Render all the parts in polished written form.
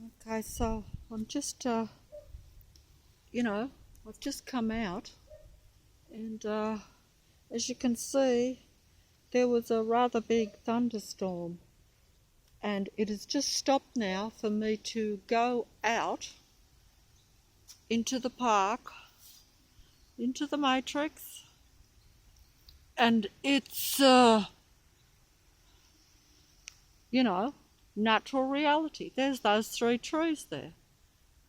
Okay, so I'm just, I've just come out, and as you can see, there was a rather big thunderstorm, and it has just stopped now for me to go out into the park, into the matrix, and it's, natural reality. There's those 3 trees there.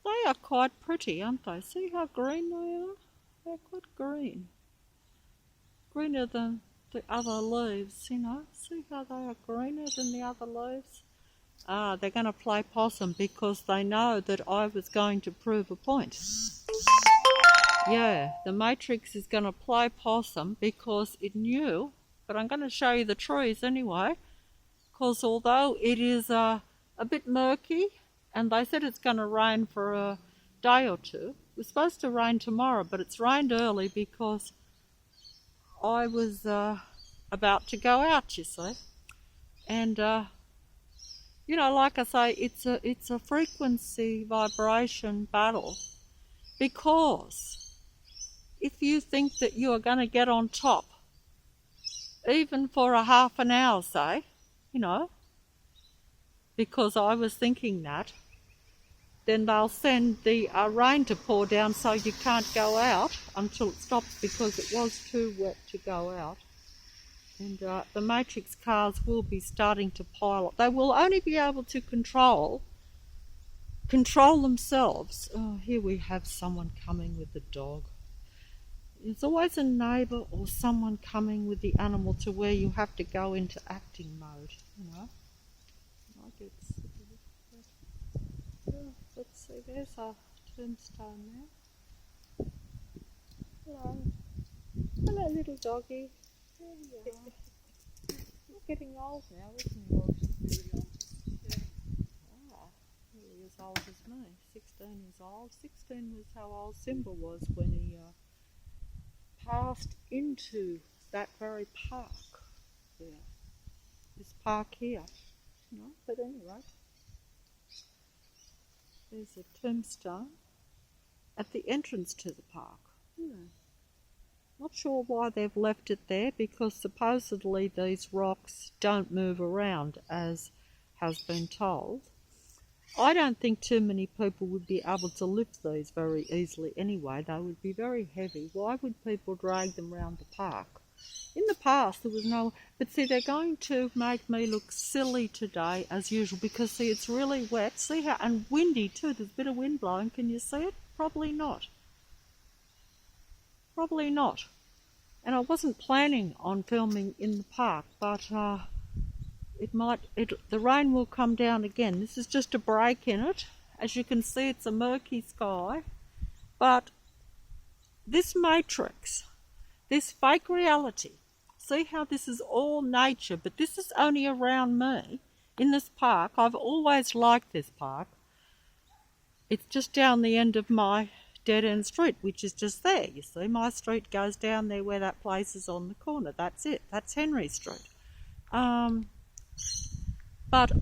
They are quite pretty, aren't they? See how green they are? They're quite green. Greener than the other leaves, See how they are greener than the other leaves? They're going to play possum because they know that I was going to prove a point. Yeah, the Matrix is going to play possum because it knew, but I'm going to show you the trees anyway, because although it is a bit murky, and they said it's going to rain for a day or two. It was supposed to rain tomorrow, but it's rained early because I was about to go out, you see. And, like I say, it's a frequency vibration battle, because if you think that you are going to get on top, even for a half an hour, say, because I was thinking that, then they'll send the rain to pour down so you can't go out until it stops, because it was too wet to go out. And the Matrix cars will be starting to pile up. They will only be able to control themselves. Oh, here we have someone coming with the dog. There's always a neighbour or someone coming with the animal to where you have to go into acting mode, Let's see, there's our tombstone now. Hello. Hello, little doggy. There you are. You're getting old now, isn't he? Nearly as old as me. 16 years old. 16 was how old Simba was when he passed into that very park there. This park here. But anyway. There's a tombstone at the entrance to the park. Not sure why they've left it there, because supposedly these rocks don't move around, as has been told. I don't think too many people would be able to lift these very easily anyway. They would be very heavy. Why would people drag them around the park? In the past there was no... But see, they're going to make me look silly today as usual, because see, it's really wet. See how... And windy too. There's a bit of wind blowing. Can you see it? Probably not. Probably not. And I wasn't planning on filming in the park, but the rain will come down again. This is just a break in it. As you can see, it's a murky sky. But this matrix, this fake reality, see how this is all nature, but this is only around me in this park. I've always liked this park. It's just down the end of my dead-end street, which is just there. You see, my street goes down there where that place is on the corner. That's it. That's Henry Street. But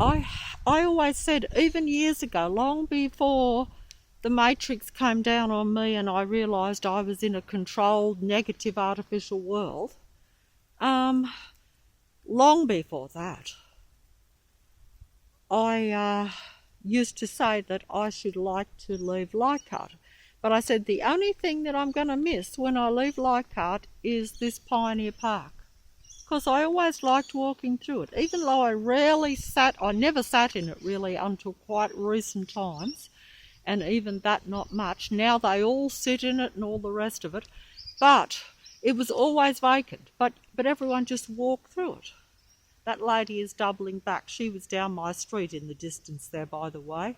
I always said, even years ago, long before the Matrix came down on me and I realised I was in a controlled, negative, artificial world, long before that, I used to say that I should like to leave Leichhardt. But I said the only thing that I'm going to miss when I leave Leichhardt is this Pioneer Park, because I always liked walking through it. Even though I never sat in it really until quite recent times, and even that not much. Now they all sit in it and all the rest of it, but it was always vacant. But everyone just walked through it. That lady is doubling back. She was down my street in the distance there, by the way.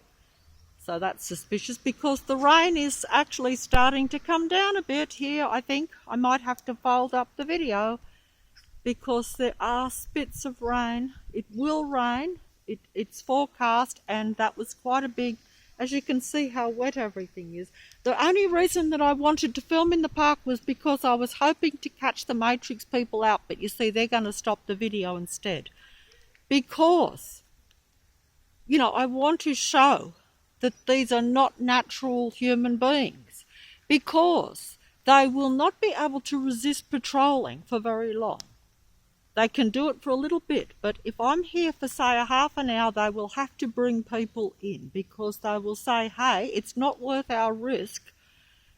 So that's suspicious, because the rain is actually starting to come down a bit here. I think I might have to fold up the video, because there are spits of rain. It will rain. It's forecast, and that was quite a big... As you can see how wet everything is. The only reason that I wanted to film in the park was because I was hoping to catch the Matrix people out, but you see, they're going to stop the video instead. Because, I want to show that these are not natural human beings, because they will not be able to resist patrolling for very long. They can do it for a little bit, but if I'm here for, say, a half an hour, they will have to bring people in, because they will say, hey, it's not worth our risk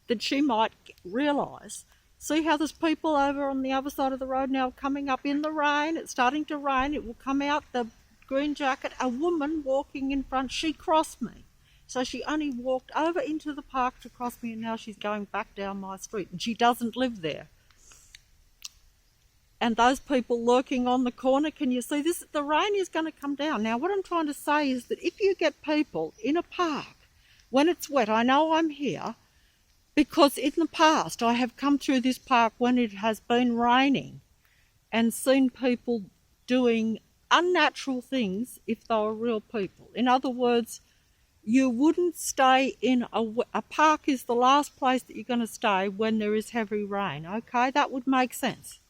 that she might realise. See how there's people over on the other side of the road now coming up in the rain. It's starting to rain. It will come out, the green jacket. A woman walking in front, she crossed me. So she only walked over into the park to cross me, and now she's going back down my street, and she doesn't live there. And those people lurking on the corner, can you see this? The rain is going to come down. Now, what I'm trying to say is that if you get people in a park when it's wet, I know I'm here because in the past I have come through this park when it has been raining and seen people doing unnatural things if they were real people. In other words, you wouldn't stay in a park is the last place that you're going to stay when there is heavy rain. Okay, that would make sense.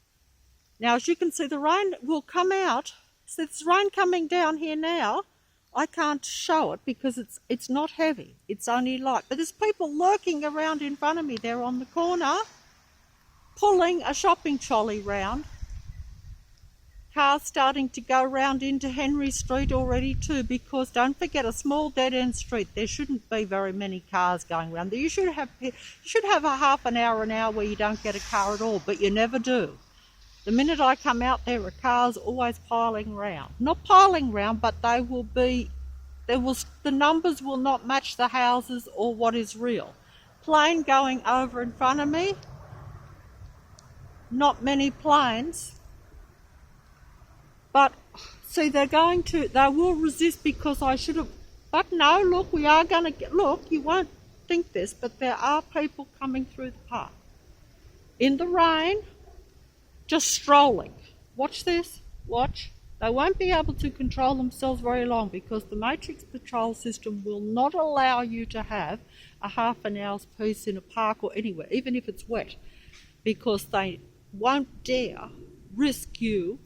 Now, as you can see, the rain will come out. So there's rain coming down here now. I can't show it because it's not heavy. It's only light. But there's people lurking around in front of me there on the corner, pulling a shopping trolley round. Cars starting to go round into Henry Street already too, because don't forget, a small dead-end street, there shouldn't be very many cars going around. You should have a half an hour where you don't get a car at all, but you never do. The minute I come out, there are cars always piling round. Not piling round, but the numbers will not match the houses or what is real. Plane going over in front of me. Not many planes. But see, they will resist because I should have, but no, look, we are going to get, look, you won't think this, but there are people coming through the park. In the rain, just strolling. Watch this, watch. They won't be able to control themselves very long because the Matrix patrol system will not allow you to have a half an hour's peace in a park or anywhere, even if it's wet, because they won't dare risk you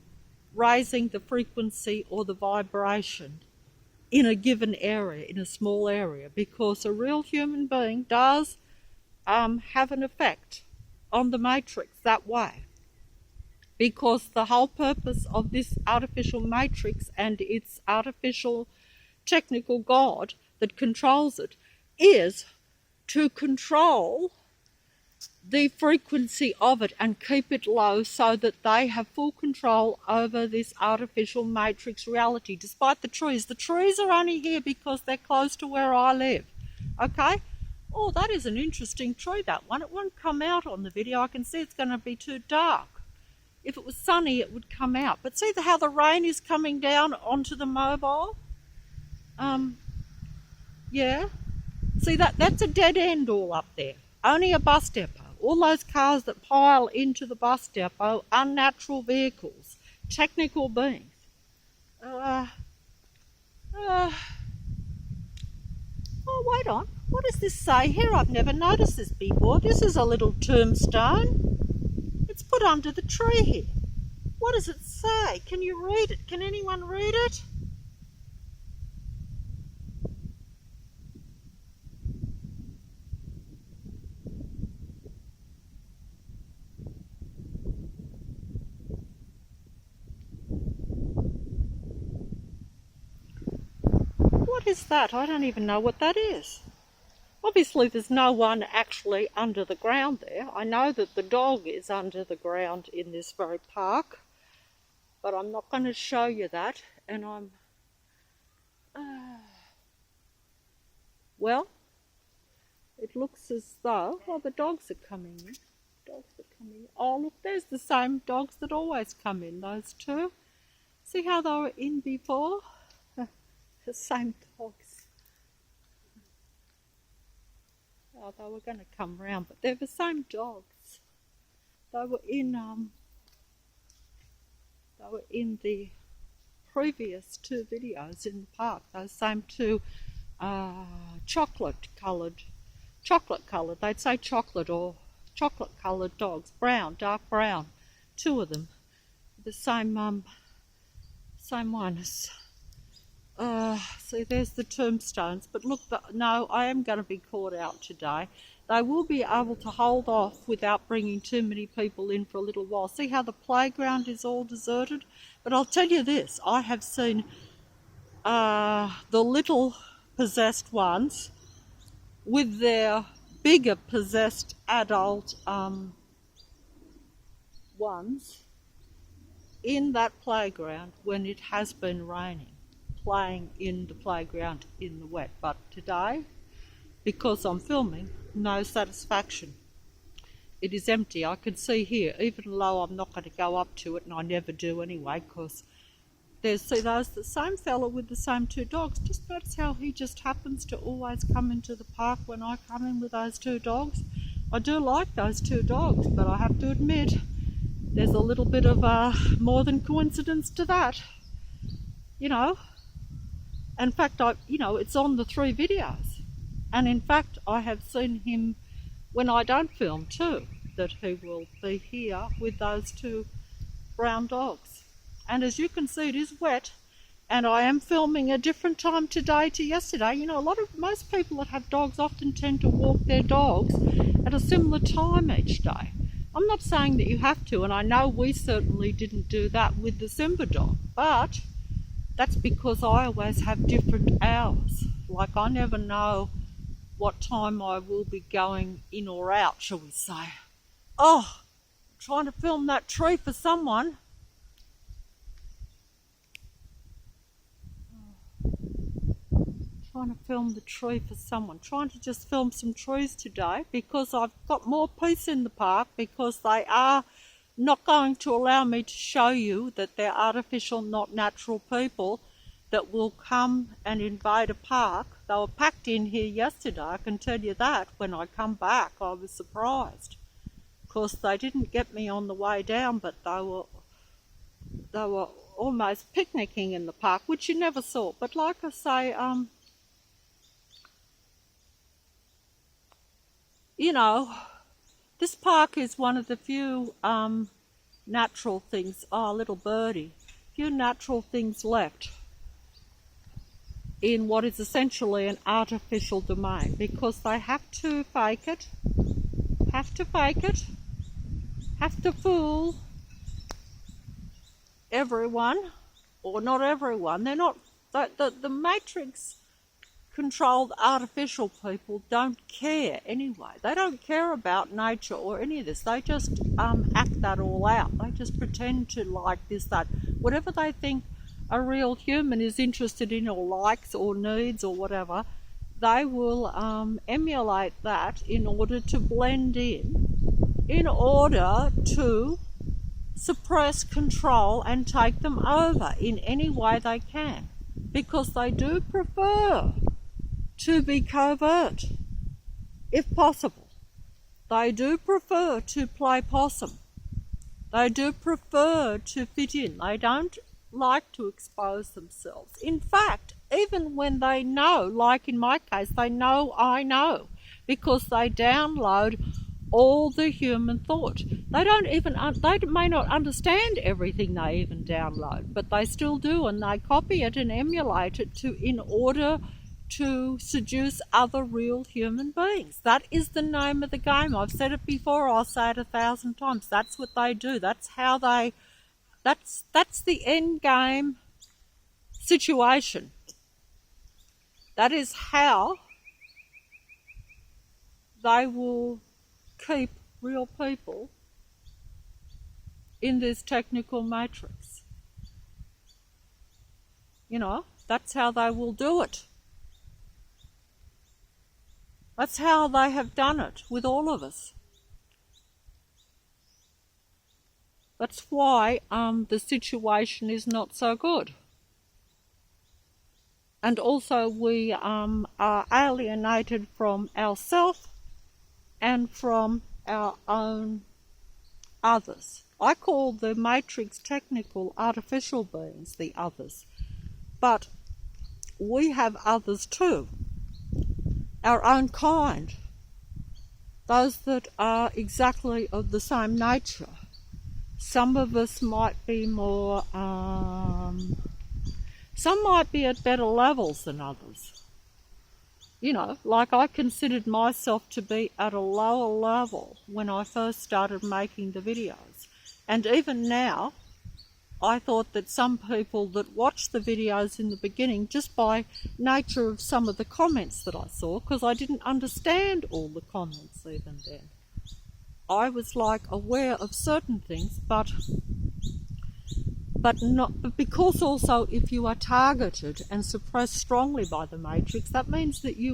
raising the frequency or the vibration in a given area, in a small area, because a real human being does have an effect on the Matrix that way. Because the whole purpose of this artificial matrix and its artificial technical God that controls it is to control the frequency of it and keep it low so that they have full control over this artificial matrix reality. Despite the trees are only here because they're close to where I live. Okay? Oh, that is an interesting tree, that one. It won't come out on the video. I can see it's going to be too dark. If it was sunny, it would come out. But see how the rain is coming down onto the mobile? Yeah. See, that's a dead end all up there. Only a bus depot. All those cars that pile into the bus depot, unnatural vehicles, technical beings. Oh, wait on. What does this say here? I've never noticed this before. This is a little tombstone. It's put under the tree here. What does it say? Can you read it? Can anyone read it? What is that? I don't even know what that is. Obviously there's no one actually under the ground there. I know that the dog is under the ground in this very park, but I'm not going to show you that. And well, it looks as though, well, the dogs are coming in. Oh, look, there's the same dogs that always come in, those two. See how they were in before? The same dogs. Oh, they were going to come round, but they're the same dogs. They were in the previous two videos in the park. Those same two chocolate coloured. They'd say chocolate or chocolate coloured dogs, brown, dark brown. Two of them, the same one as See, there's the tombstones. But look, no, I am going to be caught out today. They will be able to hold off without bringing too many people in for a little while. See how the playground is all deserted? But I'll tell you this, I have seen the little possessed ones with their bigger possessed adult ones in that playground when it has been raining, playing in the playground in the wet. But today, because I'm filming, no satisfaction. It is empty. I can see here, even though I'm not going to go up to it, and I never do anyway, because there's the same fella with the same two dogs. Just notice how he just happens to always come into the park when I come in with those two dogs. I do like those two dogs, but I have to admit there's a little bit of more than coincidence to that, you know. In fact, it's on the 3 videos, and in fact I have seen him when I don't film too, that he will be here with those two brown dogs. And as you can see, it is wet, and I am filming a different time today to yesterday. You know, most people that have dogs often tend to walk their dogs at a similar time each day. I'm not saying that you have to, and I know we certainly didn't do that with the Simba dog, but that's because I always have different hours. Like, I never know what time I will be going in or out, shall we say. Oh, trying to film that tree for someone. Trying to film the tree for someone. Trying to just film some trees today because I've got more peace in the park, because they are not going to allow me to show you that they're artificial, not natural people that will come and invade a park. They were packed in here yesterday, I can tell you that. When I come back, I was surprised. Of course, they didn't get me on the way down, but they were almost picnicking in the park, which you never saw. But like I say, you know, this park is one of the few natural things, little birdie, few natural things left in what is essentially an artificial domain, because they have to fake it, have to fool everyone, or not everyone. They're not, the Matrix controlled artificial people don't care anyway. They don't care about nature or any of this. They just act that all out. They just pretend to like this, that. Whatever they think a real human is interested in or likes or needs or whatever, they will emulate that in order to blend in order to suppress, control and take them over in any way they can, because they do prefer to be covert, if possible. They do prefer to play possum. They do prefer to fit in. They don't like to expose themselves. In fact, even when they know, like in my case, they know I know, because they download all the human thought. They may not understand everything they even download, but they still do, and they copy it and emulate it in order to seduce other real human beings. That is the name of the game. I've said it before, I'll say it 1,000 times. That's what they do. That's how that's the end game situation. That is how they will keep real people in this technical matrix. You know, that's how they will do it. That's how they have done it with all of us. That's why the situation is not so good. And also we are alienated from ourselves and from our own others. I call the matrix technical artificial beings the others, but we have others too, our own kind, those that are exactly of the same nature. Some of us might be more Some might be at better levels than others. You know, like I considered myself to be at a lower level when I first started making the videos. And even now, I thought that some people that watched the videos in the beginning, just by nature of some of the comments that I saw, because I didn't understand all the comments even then, I was like aware of certain things, but because also if you are targeted and suppressed strongly by the Matrix, that means that they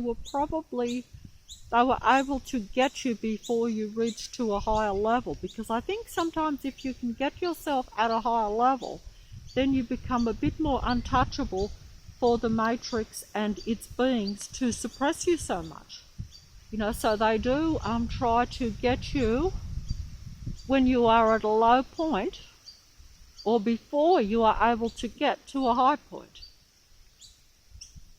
were able to get you before you reach to a higher level. Because I think sometimes if you can get yourself at a higher level, then you become a bit more untouchable for the Matrix and its beings to suppress you so much. You know, so they do try to get you when you are at a low point, or before you are able to get to a high point.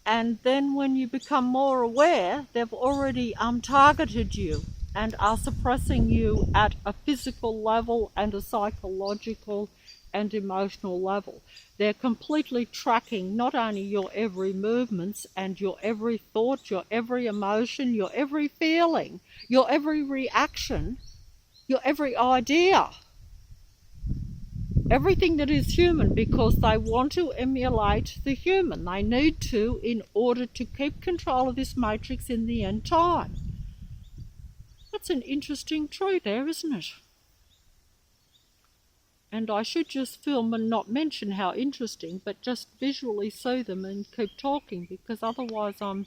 And then when you become more aware, they've already targeted you and are suppressing you at a physical level and a psychological and emotional level. They're completely tracking not only your every movements and your every thought, your every emotion, your every feeling, your every reaction, your every idea. Everything that is human, because they want to emulate the human. They need to, in order to keep control of this Matrix in the end time. That's an interesting tree there, isn't it? And I should just film and not mention how interesting, but just visually see them and keep talking, because otherwise I'm,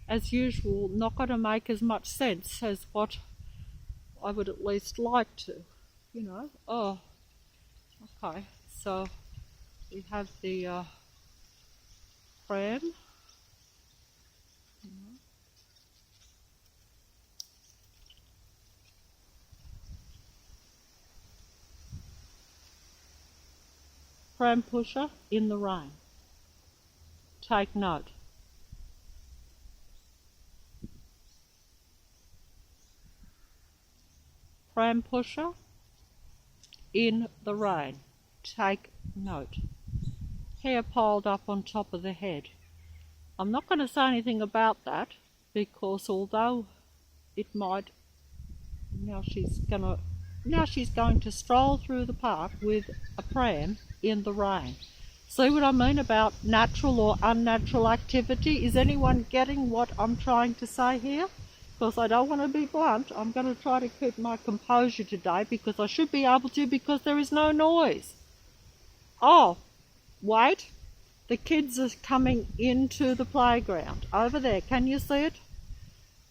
as usual, not going to make as much sense as what I would at least like to, you know. Oh. Okay, so we have the pram. Pram pusher in the rain. Take note. Pram pusher in the rain. Take note. Hair piled up on top of the head. I'm not going to say anything about that, because although it might, now she's going to stroll through the park with a pram in the rain. See what I mean about natural or unnatural activity? Is anyone getting what I'm trying to say here? Because I don't want to be blunt. I'm going to try to keep my composure today, because I should be able to, because there is no noise. Oh, wait. The kids are coming into the playground. Over there. Can you see it?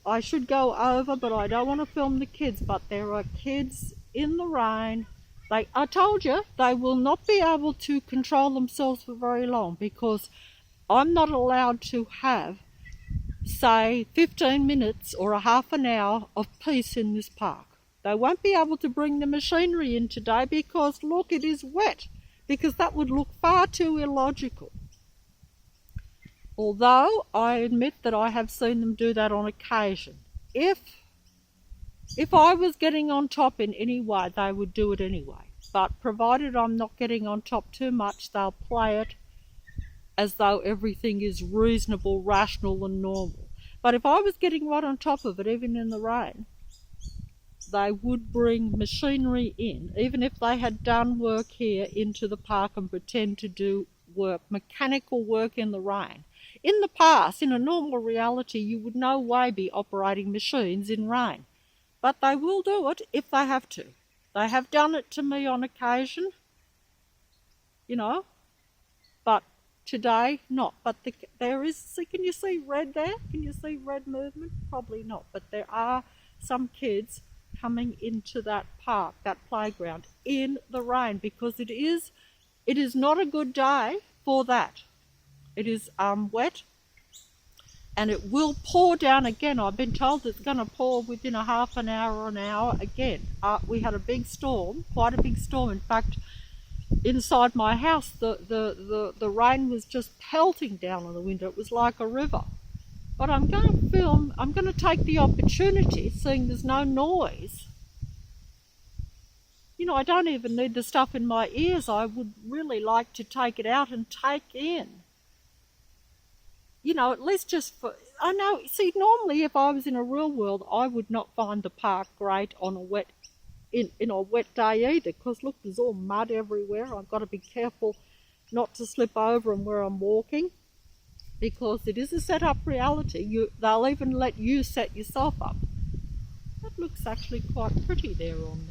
I should go over, but I don't want to film the kids. But there are kids in the rain. I told you, they will not be able to control themselves for very long, because I'm not allowed to have, say, 15 minutes or a half an hour of peace in this park. They won't be able to bring the machinery in today because, look, it is wet, because that would look far too illogical. Although I admit that I have seen them do that on occasion. If I was getting on top in any way, they would do it anyway. But provided I'm not getting on top too much, they'll play it as though everything is reasonable, rational and normal. But if I was getting right on top of it, even in the rain, they would bring machinery in, even if they had done work here, into the park and pretend to do work, mechanical work in the rain. In the past, in a normal reality, you would no way be operating machines in rain. But they will do it if they have to. They have done it to me on occasion, you know, but today not. But there is, can you see red there? Can you see red movement? Probably not, but there are some kids coming into that park, that playground, in the rain, because it is not a good day for that. It is wet, and it will pour down again. I've been told it's going to pour within a half an hour or an hour again. We had a big storm, quite a big storm. In fact, inside my house, the rain was just pelting down on the window. It was like a river. But I'm going to film, I'm going to take the opportunity, seeing there's no noise. You know, I don't even need the stuff in my ears. I would really like to take it out and take in you know, at least just for, I know, see, normally if I was in a real world, I would not find the park great on a wet, in a wet day either, because look, there's all mud everywhere. I've got to be careful not to slip over them where I'm walking, because it is a set up reality. They'll even let you set yourself up. That looks actually quite pretty there on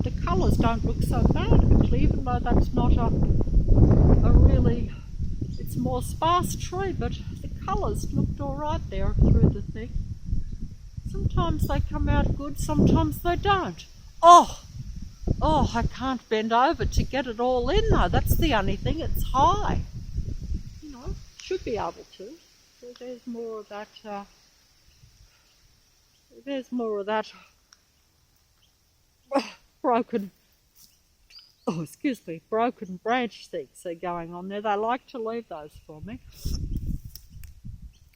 the colours don't look so bad actually, even though that's not a really, it's more sparse tree, but the colours looked alright there through the thing. Sometimes they come out good, sometimes they don't. Oh, I can't bend over to get it all in though, that's the only thing, it's high. You know, should be able to. So there's more of that, broken branch things are going on there. They like to leave those for me.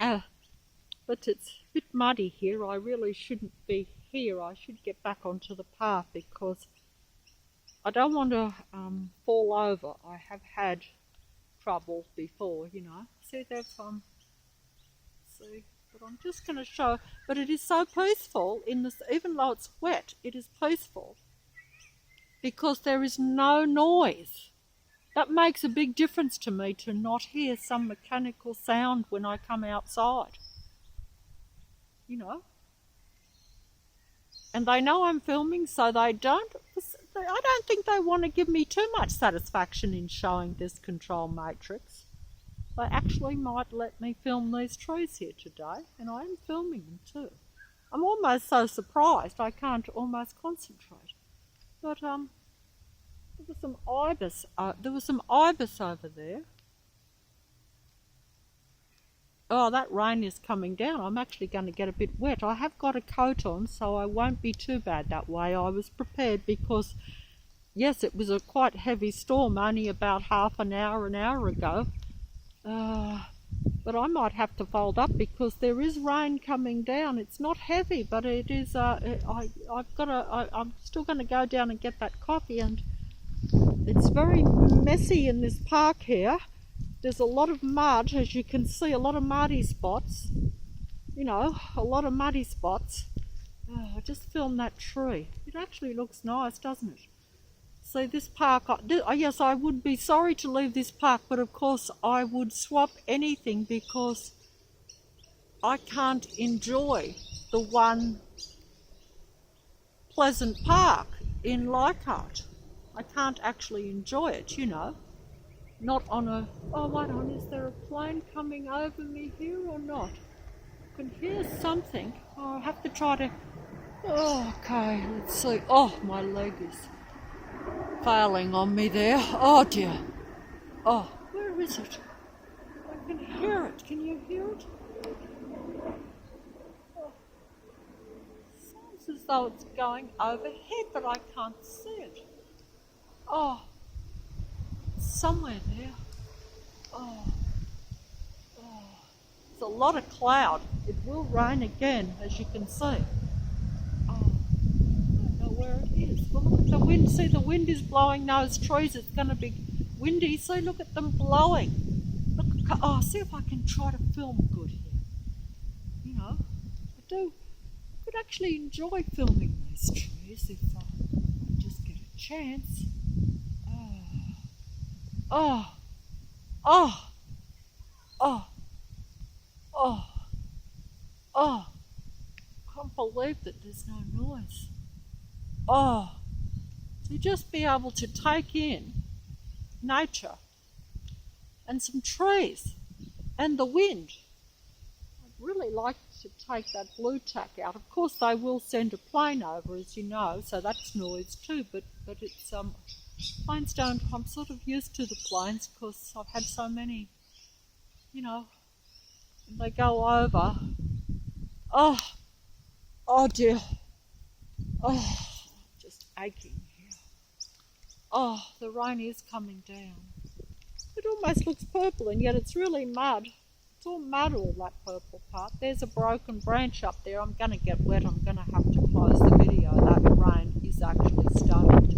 But it's a bit muddy here. I really shouldn't be here. I should get back onto the path because I don't want to fall over. I have had trouble before, you know. See, they've see, but I'm just going to show. But it is so peaceful in this, even though it's wet, it is peaceful because there is no noise. That makes a big difference to me, to not hear some mechanical sound when I come outside. You know. And they know I'm filming, so I don't think they want to give me too much satisfaction in showing this control matrix. They actually might let me film these trees here today, and I am filming them too. I'm almost so surprised I can't almost concentrate. But there was some ibis. There was some ibis over there. Oh, that rain is coming down. I'm actually going to get a bit wet. I have got a coat on, so I won't be too bad that way. I was prepared because, yes, it was a quite heavy storm only about half an hour ago. But I might have to fold up because there is rain coming down. It's not heavy, but it is. I'm still going to go down and get that coffee, and it's very messy in this park here. There's a lot of mud, as you can see, a lot of muddy spots. You know, a lot of muddy spots. Oh, I just filmed that tree. It actually looks nice, doesn't it? See, this park, yes, I would be sorry to leave this park, but of course I would swap anything because I can't enjoy the one pleasant park in Leichhardt. I can't actually enjoy it, you know. Not on a, oh wait on, is there a plane coming over me here or not? I can hear something. Oh, I'll have to try to, oh, okay, let's see. Oh, my leg is failing on me there. Oh dear. Oh, where is it? I can hear it. Can you hear it? Oh. Sounds as though it's going overhead, but I can't see it. Oh. Somewhere there. Oh. There's a lot of cloud. It will rain again, as you can see. Oh, I don't know where it is. Well, look at the wind. See, the wind is blowing those trees. It's going to be windy. See, look at them blowing. Look. Oh, see if I can try to film good here. You know, I could actually enjoy filming these trees if I just get a chance. Oh, oh, oh, oh, oh, can't believe that there's no noise. Oh, to just be able to take in nature and some trees and the wind. I'd really like to take that blue tack out. Of course they will send a plane over, as you know, so that's noise too, but it's, planes don't, I'm sort of used to the planes because I've had so many, you know, and they go over. Oh dear. Oh, just aching here. Oh, the rain is coming down. It almost looks purple and yet it's really mud. It's all mud, all that purple part. There's a broken branch up there. I'm going to get wet. I'm going to have to close the video. That rain is actually starting to.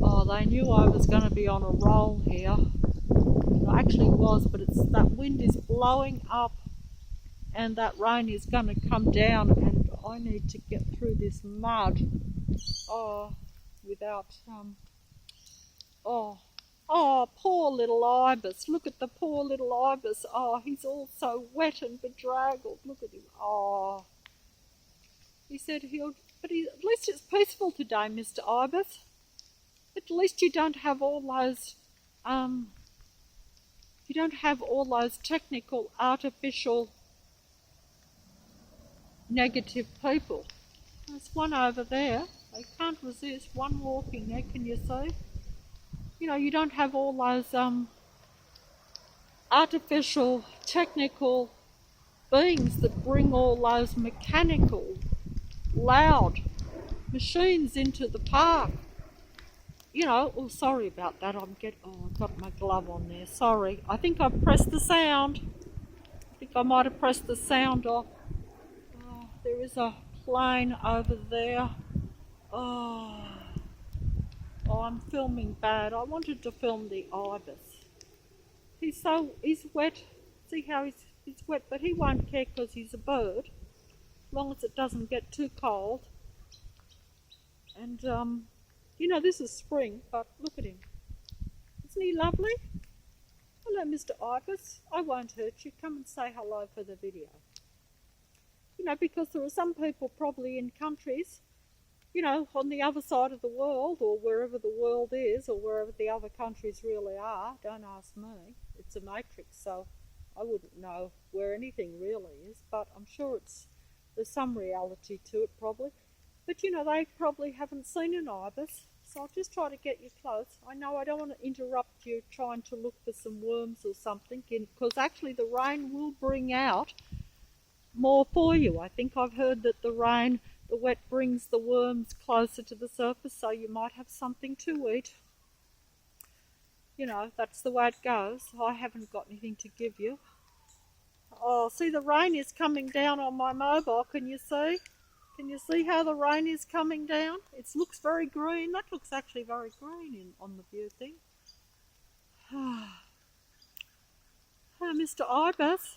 Oh, they knew I was going to be on a roll here. And actually it was, but it's that wind is blowing up and that rain is going to come down, and I need to get through this mud without poor little Ibis. Look at the poor little Ibis. He's all so wet and bedraggled. Look at him. He said at least it's peaceful today, Mr. Ibis. At least you don't have all those technical, artificial, negative people. There's one over there. They can't resist. One walking there, can you see? You don't have all those artificial, technical beings that bring all those mechanical, loud machines into the park. Sorry about that. I've got my glove on there. Sorry. I think I've pressed the sound. I think I might have pressed the sound off. There is a plane over there. I'm filming bad. I wanted to film the Ibis. He's wet. See how he's wet, but he won't care because he's a bird, as long as it doesn't get too cold. And this is spring, but look at him. Isn't he lovely? Hello, Mr. Ibis. I won't hurt you. Come and say hello for the video. Because there are some people probably in countries, on the other side of the world, or wherever the world is, or wherever the other countries really are. Don't ask me. It's a matrix, so I wouldn't know where anything really is, but I'm sure there's some reality to it probably. But they probably haven't seen an Ibis, so I'll just try to get you close. I know I don't want to interrupt you trying to look for some worms or something, because actually the rain will bring out more for you. I think I've heard that the wet brings the worms closer to the surface, so you might have something to eat. That's the way it goes. I haven't got anything to give you. See, the rain is coming down on my mobile. Can you see? Can you see how the rain is coming down? It looks very green. That looks actually very green on the view thing. Mr. Ibis.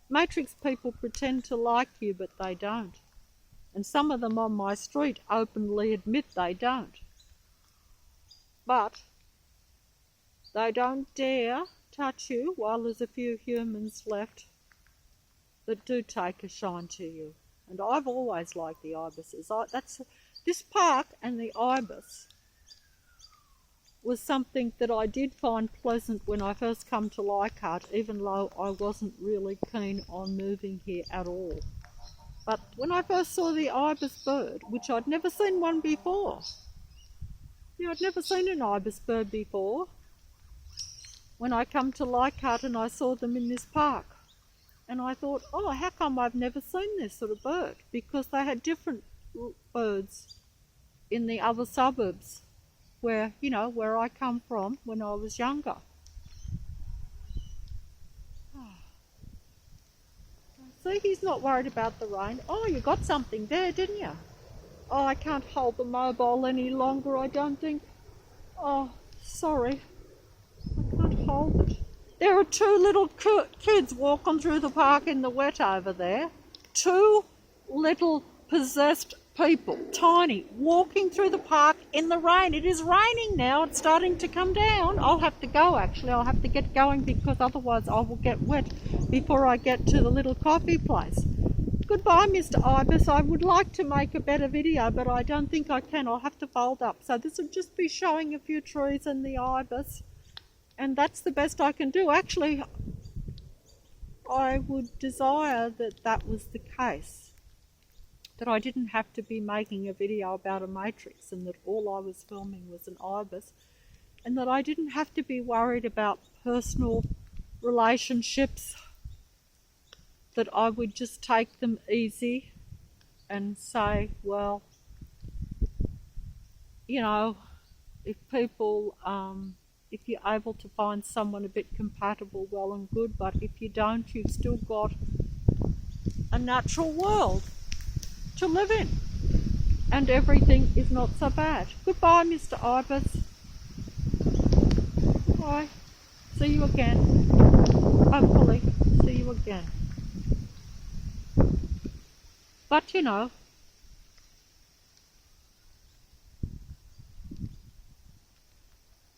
Matrix people pretend to like you, but they don't. And some of them on my street openly admit they don't. But they don't dare touch you while there's a few humans left that do take a shine to you. And I've always liked the Ibises. This park and the Ibis was something that I did find pleasant when I first come to Leichhardt, even though I wasn't really keen on moving here at all. But when I first saw the Ibis bird, which I'd never seen one before, I'd never seen an Ibis bird before, when I come to Leichhardt and I saw them in this park. And I thought, how come I've never seen this sort of bird? Because they had different birds in the other suburbs where I come from when I was younger. See, he's not worried about the rain. You got something there, didn't you? I can't hold the mobile any longer, I don't think. Sorry. I can't hold it. There are two little kids walking through the park in the wet over there. Two little possessed people, tiny, walking through the park in the rain. It is raining now. It's starting to come down. I'll have to go, actually. I'll have to get going because otherwise I will get wet before I get to the little coffee place. Goodbye, Mr. Ibis. I would like to make a better video, but I don't think I can. I'll have to fold up. So this will just be showing a few trees and the Ibis. And that's the best I can do. Actually, I would desire that that was the case. That I didn't have to be making a video about a matrix and that all I was filming was an Ibis. And that I didn't have to be worried about personal relationships. That I would just take them easy and say, well, if people... if you're able to find someone a bit compatible, well and good, but if you don't, you've still got a natural world to live in, and everything is not so bad. Goodbye, Mr. Ibis. Bye. See you again. Hopefully, see you again. But you know,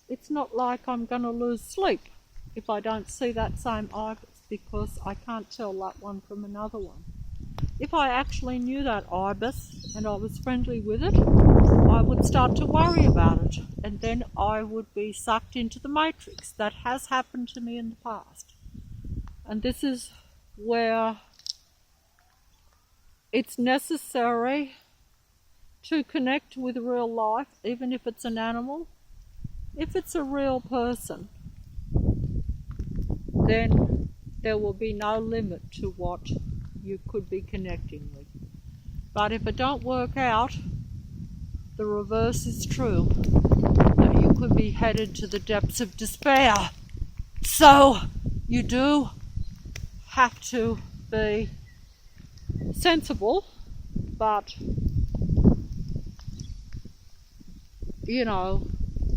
it's not like I'm going to lose sleep if I don't see that same ibis, because I can't tell that one from another one. If I actually knew that ibis and I was friendly with it, I would start to worry about it, and then I would be sucked into the matrix. That has happened to me in the past. And this is where it's necessary to connect with real life, even if it's an animal. If it's a real person, then there will be no limit to what you could be connecting with. But if it don't work out, the reverse is true, that you could be headed to the depths of despair. So you do have to be sensible, but you know,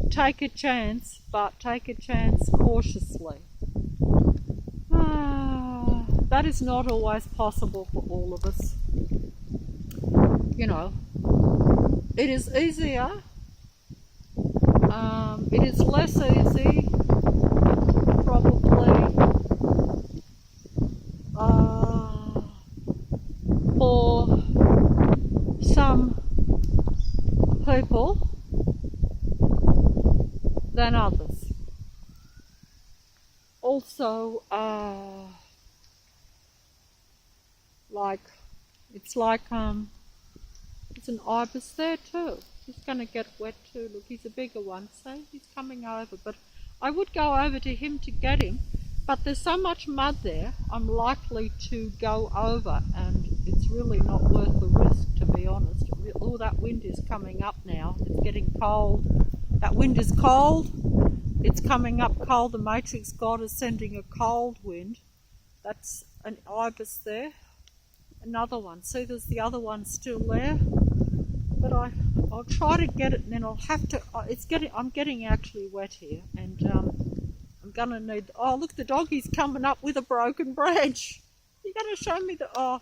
take a chance, but take a chance cautiously. That is not always possible for all of us. You know, it is easier, it is less easy, probably, for some people than others. Also, it's an ibis there too. He's going to get wet too. Look, he's a bigger one, see? He's coming over. But I would go over to him to get him, but there's so much mud there, I'm likely to go over, and it's really not worth the risk, to be honest. Oh, that wind is coming up now. It's getting cold. That wind is cold. It's coming up cold. The Matrix God is sending a cold wind. That's an ibis there. Another one. See, there's the other one still there. But I'll try to get it, and then I'll have to. I'm getting actually wet here, and I'm gonna need. Oh, look, the doggy's coming up with a broken branch. You're gonna show me the. Oh,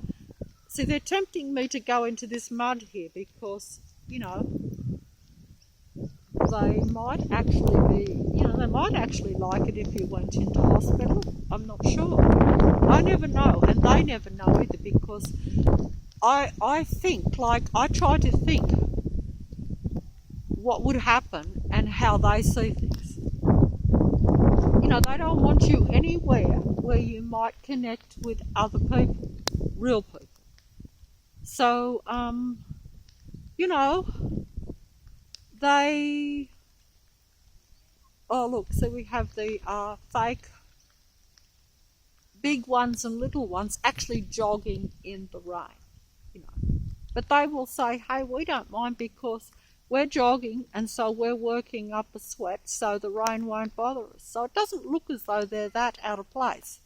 see, they're tempting me to go into this mud here because, you know, they might actually be, they might actually like it if you went into hospital. I'm not sure. I never know, and they never know either, because I think, I try to think what would happen and how they see things. They don't want you anywhere where you might connect with other people, real people. So, they... Oh, look, so we have the fake big ones and little ones actually jogging in the rain, But they will say, hey, we don't mind because we're jogging, and so we're working up a sweat, so the rain won't bother us. So it doesn't look as though they're that out of place.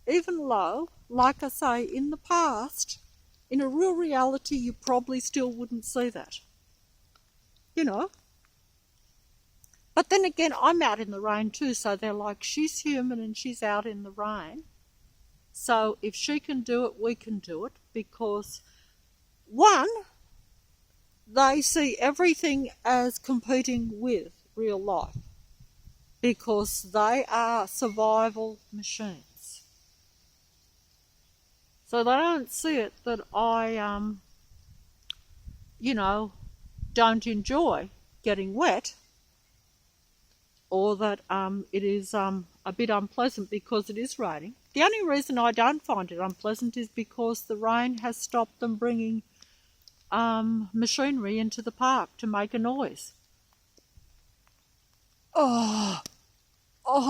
Even though, like I say, in the past, in a real reality, you probably still wouldn't see that. But then again, I'm out in the rain too, so they're like, she's human and she's out in the rain. So if she can do it, we can do it, because one, they see everything as competing with real life, because they are survival machines. So they don't see it that I, don't enjoy getting wet, or that it is a bit unpleasant because it is raining. The only reason I don't find it unpleasant is because the rain has stopped them bringing machinery into the park to make a noise. Oh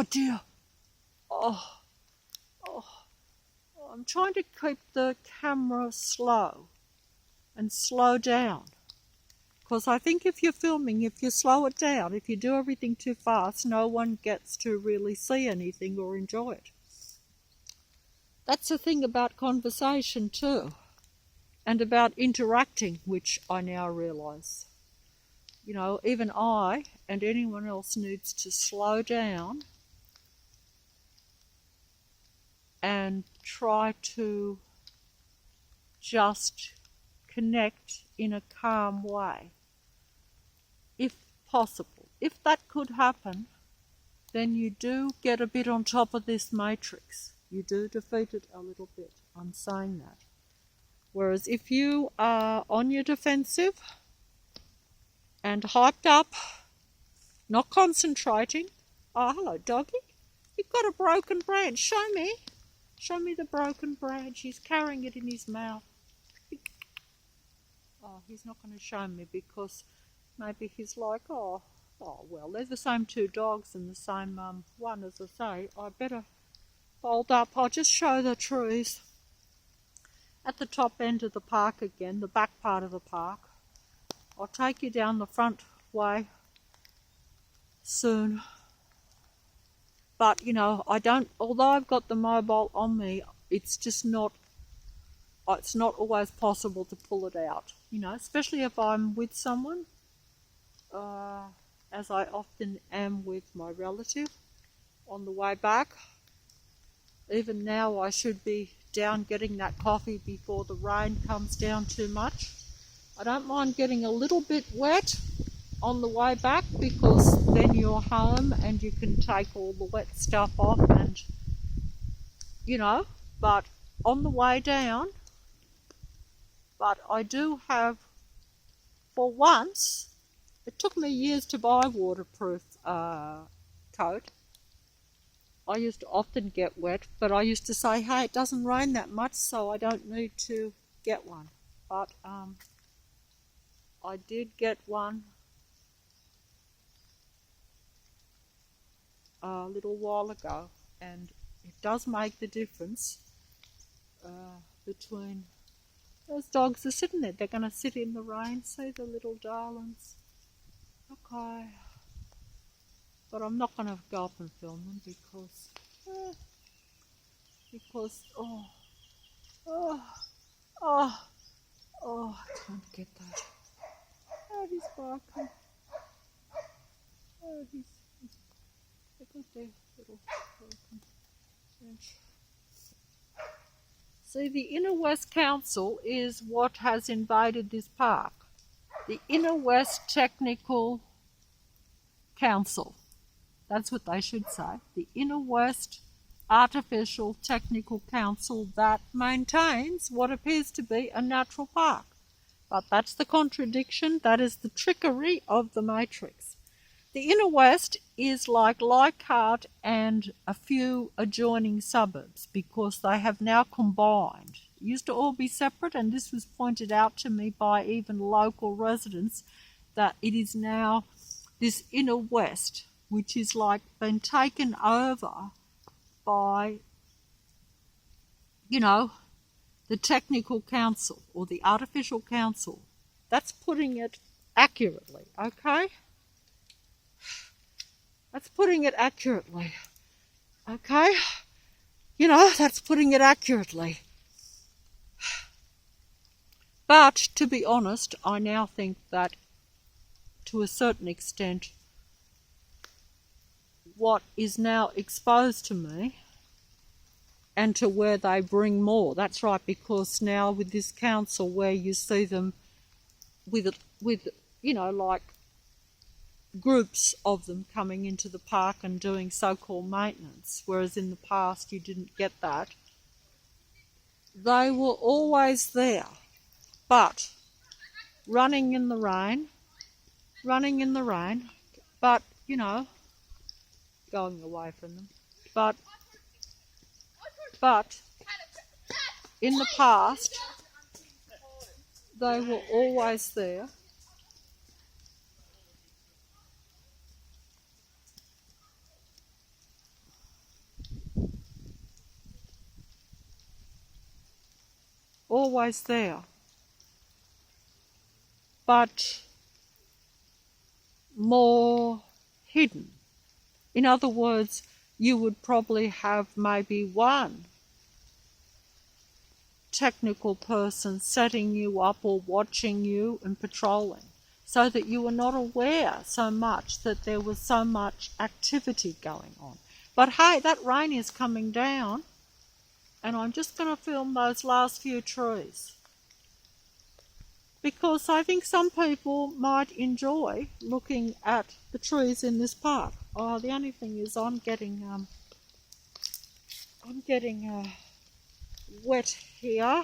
dear. Oh, I'm trying to keep the camera slow and slow down. Because I think if you're filming, if you slow it down, if you do everything too fast, no one gets to really see anything or enjoy it. That's the thing about conversation too, and about interacting, which I now realise. Even I and anyone else needs to slow down and try to just connect in a calm way, if possible. If that could happen, then you do get a bit on top of this matrix. You do defeat it a little bit. I'm saying that. Whereas if you are on your defensive and hyped up, not concentrating, oh, hello, doggy. You've got a broken branch. Show me. Show me the broken branch. He's carrying it in his mouth. Oh, he's not going to show me because maybe he's like, oh, well, they're the same two dogs and the same one, as I say. I better fold up. I'll just show the trees. At the top end of the park again, the back part of the park. I'll take you down the front way soon. But, you know, although I've got the mobile on me, it's not always possible to pull it out, you know, especially if I'm with someone, as I often am with my relative on the way back. Even now I should be down getting that coffee before the rain comes down too much. I don't mind getting a little bit wet on the way back because then you're home and you can take all the wet stuff off and, you know, but on the way down, but I do have, for once, it took me years to buy a waterproof coat. I used to often get wet, but I used to say, hey, it doesn't rain that much, so I don't need to get one. But I did get one a little while ago, and it does make the difference between... Those dogs are sitting there. They're going to sit in the rain. See the little darlings. Okay. But I'm not going to go up and film them because I can't get that. Oh, he's barking. Oh, he's look at their little broken bench. See, the Inner West Council is what has invaded this park. The Inner West Technical Council. That's what they should say. The Inner West Artificial Technical Council that maintains what appears to be a natural park. But that's the contradiction. That is the trickery of the Matrix. The Inner West is like Leichhardt and a few adjoining suburbs because they have now combined. It used to all be separate, and this was pointed out to me by even local residents that it is now this Inner West, which is like been taken over by, you know, the Technical Council or the Artificial Council. That's putting it accurately, okay? That's putting it accurately, okay? You know, that's putting it accurately. But, to be honest, I now think that, to a certain extent, what is now exposed to me and to where they bring more. That's right, because now with this council where you see them with you know, like groups of them coming into the park and doing so-called maintenance, whereas in the past you didn't get that. They were always there, but running in the rain, but, you know, going away from them. But in the past, they were always there. Always there. But more hidden. In other words, you would probably have maybe one technical person setting you up or watching you and patrolling. so that you were not aware so much that there was so much activity going on. But hey, that rain is coming down, and I'm just going to film those last few trees, because I think some people might enjoy looking at the trees in this park. Oh, the only thing is I'm getting wet here,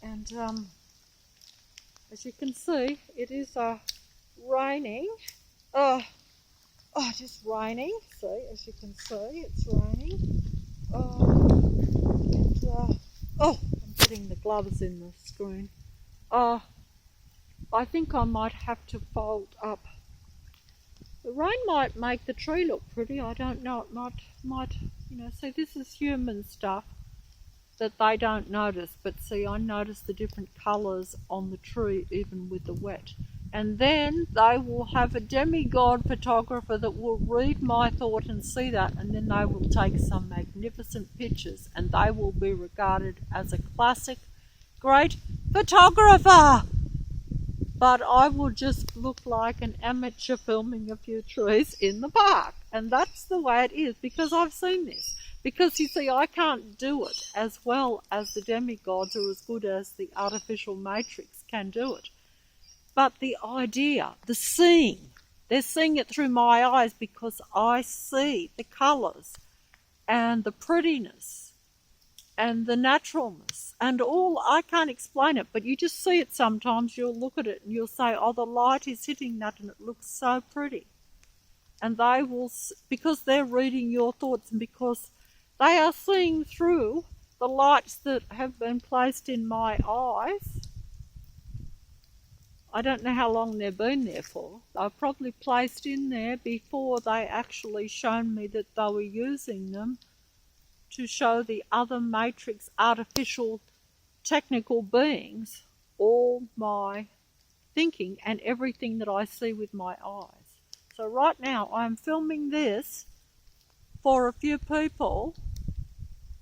and as you can see, it is raining. It is raining. See, as you can see, it's raining. I'm getting the gloves in the screen. I think I might have to fold up. The rain might make the tree look pretty. I don't know. It might, see, this is human stuff that they don't notice. But see, I notice the different colours on the tree even with the wet. And then they will have a demigod photographer that will read my thought and see that, and then they will take some magnificent pictures, and they will be regarded as a classic, great photographer. But I will just look like an amateur filming a few trees in the park. And that's the way it is, because I've seen this. Because you see, I can't do it as well as the demigods or as good as the artificial matrix can do it. But the idea, the seeing, they're seeing it through my eyes because I see the colours and the prettiness and the naturalness and all. I can't explain it, but you just see it sometimes. You'll look at it and you'll say, oh, the light is hitting that and it looks so pretty. And they will, because they're reading your thoughts and because they are seeing through the lights that have been placed in my eyes. I don't know how long they've been there for. They were probably placed in there before they actually shown me that they were using them to show the other matrix artificial technical beings all my thinking and everything that I see with my eyes. So right now I'm filming this for a few people,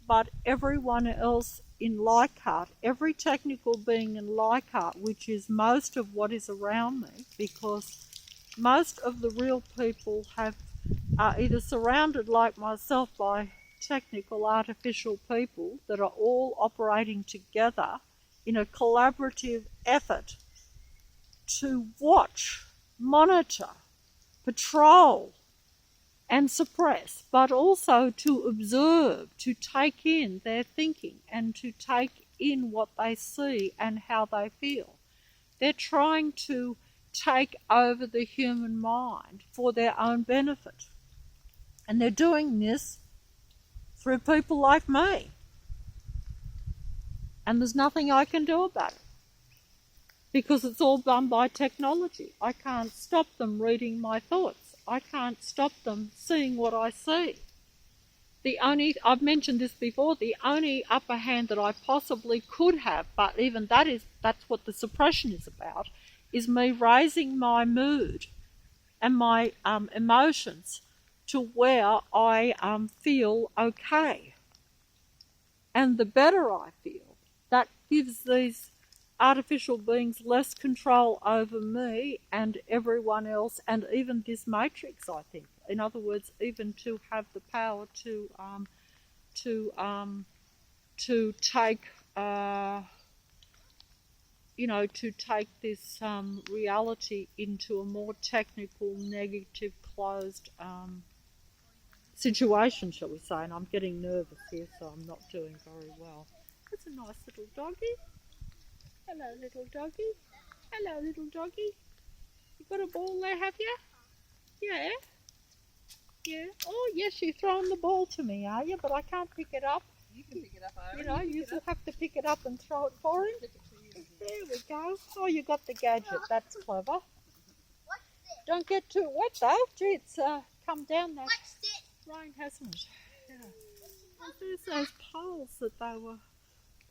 but everyone else in Leichhardt, every technical being in Leichhardt, which is most of what is around me, because most of the real people are either surrounded like myself by technical artificial people that are all operating together in a collaborative effort to watch, monitor, patrol and suppress, but also to observe, to take in their thinking and to take in what they see and how they feel. They're trying to take over the human mind for their own benefit. And they're doing this through people like me. And there's nothing I can do about it, because it's all done by technology. I can't stop them reading my thoughts. I can't stop them seeing what I see. I've mentioned this before, the only upper hand that I possibly could have, but even that's what the suppression is about, is me raising my mood and my emotions to where I feel okay. And the better I feel, that gives these artificial beings less control over me and everyone else, and even this matrix, I think. In other words, even to have the power to take to take this reality into a more technical, negative, closed situation, shall we say. And I'm getting nervous here, so I'm not doing very well. That's a nice little doggy. Hello, little doggy. Hello, little doggy. You got a ball there, have you? Yeah. Yeah. Oh, yes, you're throwing the ball to me, are you? But I can't pick it up. You can pick it up, Ira. You will have to pick it up and throw it for him. There we go. Oh, you got the gadget. That's clever. Don't get too wet, though. Gee, it's come down that rain, hasn't it? Yeah. And there's those poles that they were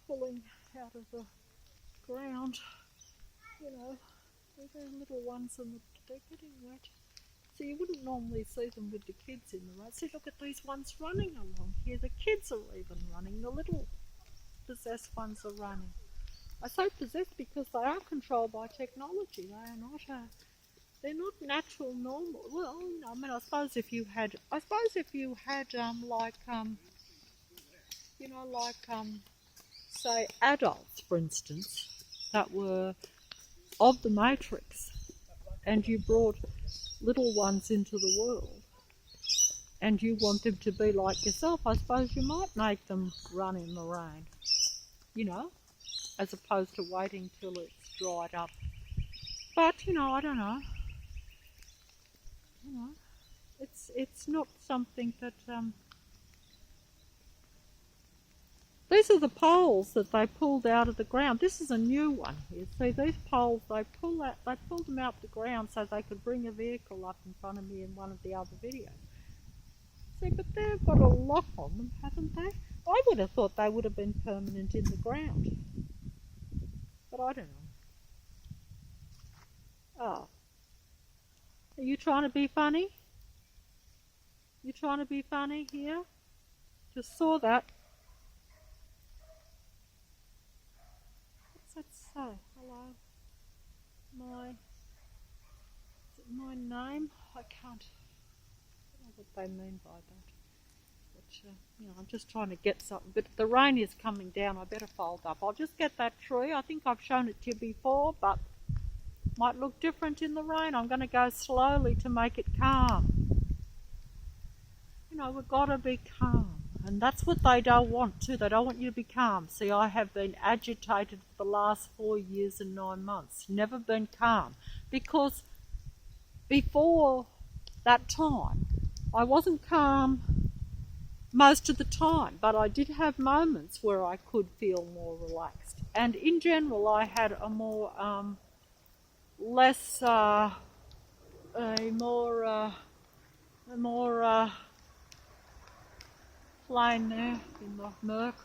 pulling out of the ground, they're little ones and they're getting wet. So you wouldn't normally see them with the kids in the road. See, look at these ones running along here. The kids are even running. The little possessed ones are running. I say possessed because they are controlled by technology. They are not. They're not natural, normal. Well, you know, I mean, I suppose if you had, say, adults, for instance, that were of the Matrix, and you brought little ones into the world, and you want them to be like yourself, I suppose you might make them run in the rain, you know, as opposed to waiting till it's dried up. But, you know, I don't know. You know, it's not something that these are the poles that they pulled out of the ground. This is a new one here. See, these poles, they pulled them out of the ground so they could bring a vehicle up in front of me in one of the other videos. See, but they've got a lock on them, haven't they? I would have thought they would have been permanent in the ground. But I don't know. Oh. Are you trying to be funny? You trying to be funny here? Just saw that. What's that say? Hello? Is it my name? I can't. I don't know what they mean by that. But, you know, I'm just trying to get something. But the rain is coming down. I better fold up. I'll just get that tree. I think I've shown it to you before, but might look different in the rain. I'm going to go slowly to make it calm. You know, we've got to be calm. And that's what they don't want too. They don't want you to be calm. See, I have been agitated for the last 4 years and 9 months. Never been calm. Because before that time, I wasn't calm most of the time. But I did have moments where I could feel more relaxed. And in general, I had a more, plain there in the murk.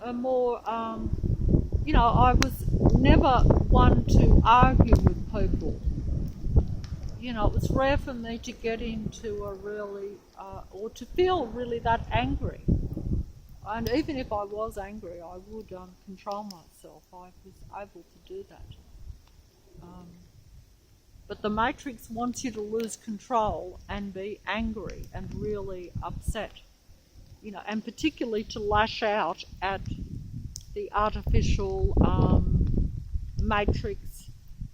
A more, I was never one to argue with people. You know, it was rare for me to get into a really, or to feel really that angry. And even if I was angry, I would control myself. I was able to do that. But the Matrix wants you to lose control and be angry and really upset, you know, and particularly to lash out at the artificial Matrix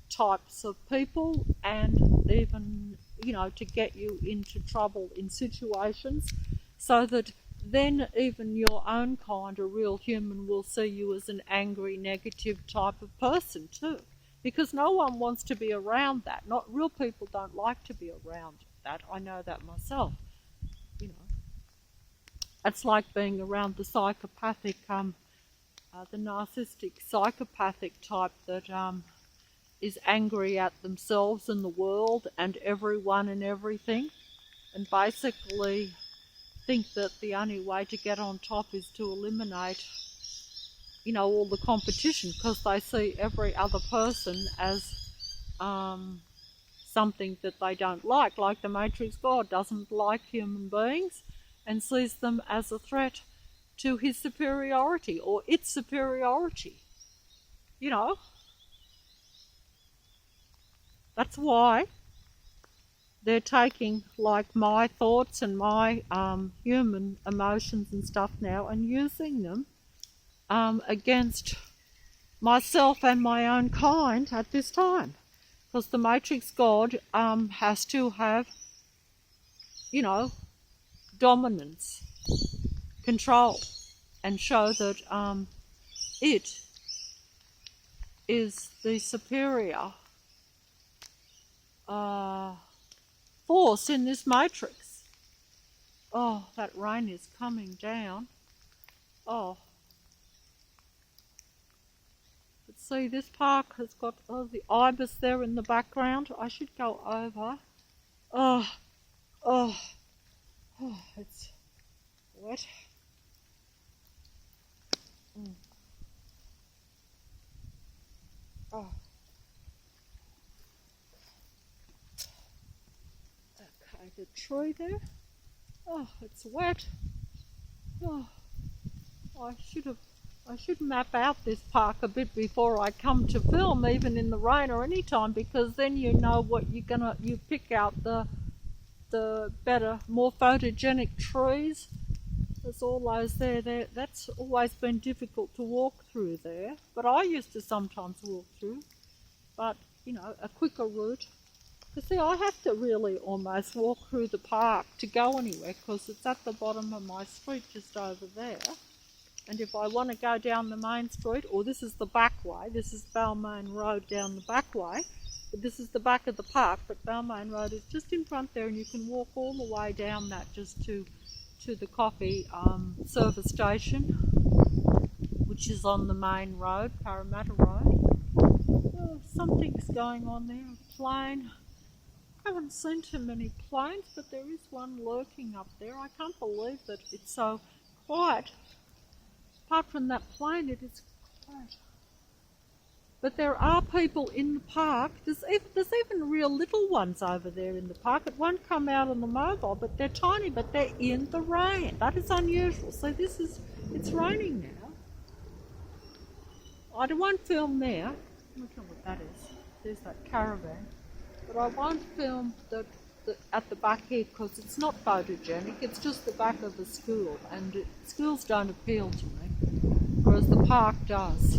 types of people, and even, you know, to get you into trouble in situations, so that then even your own kind, a real human, will see you as an angry, negative type of person too. Because no one wants to be around that. Not real people don't like to be around that. I know that myself. You know, it's like being around the psychopathic, the narcissistic psychopathic type that is angry at themselves and the world and everyone and everything, and basically think that the only way to get on top is to eliminate, you know, all the competition, because they see every other person as something that they don't like the Matrix God doesn't like human beings and sees them as a threat to his superiority or its superiority. You know, that's why they're taking like my thoughts and my human emotions and stuff now and using them against myself and my own kind at this time, because the Matrix God has to have, you know, dominance, control, and show that it is the superior force in this Matrix. Oh, that rain is coming down. Oh. See, this park has got the ibis there in the background. I should go over. Oh, it's wet. Oh. Okay, the tree there. Oh, it's wet. Oh, I should map out this park a bit before I come to film, even in the rain or any time, because then you know what you pick out the better, more photogenic trees. There's all those there. That's always been difficult to walk through there, but I used to sometimes walk through. But a quicker route. Because see, I have to really almost walk through the park to go anywhere, because it's at the bottom of my street just over there. And if I want to go down the main street, or this is the back way, this is Balmain Road down the back way, but this is the back of the park, but Balmain Road is just in front there, and you can walk all the way down that just to the coffee service station, which is on the main road, Parramatta Road. Oh, something's going on there, a plane. I haven't seen too many planes, but there is one lurking up there. I can't believe that it's so quiet. Apart from that plane, it is quiet. But there are people in the park. There's even real little ones over there in the park. It won't come out on the mobile, but they're tiny, but they're in the rain. That is unusual. So it's raining now. I won't film there. I don't know what that is. There's that caravan. But I won't film at the back here, because it's not photogenic. It's just the back of the school, and schools don't appeal to me, whereas the park does.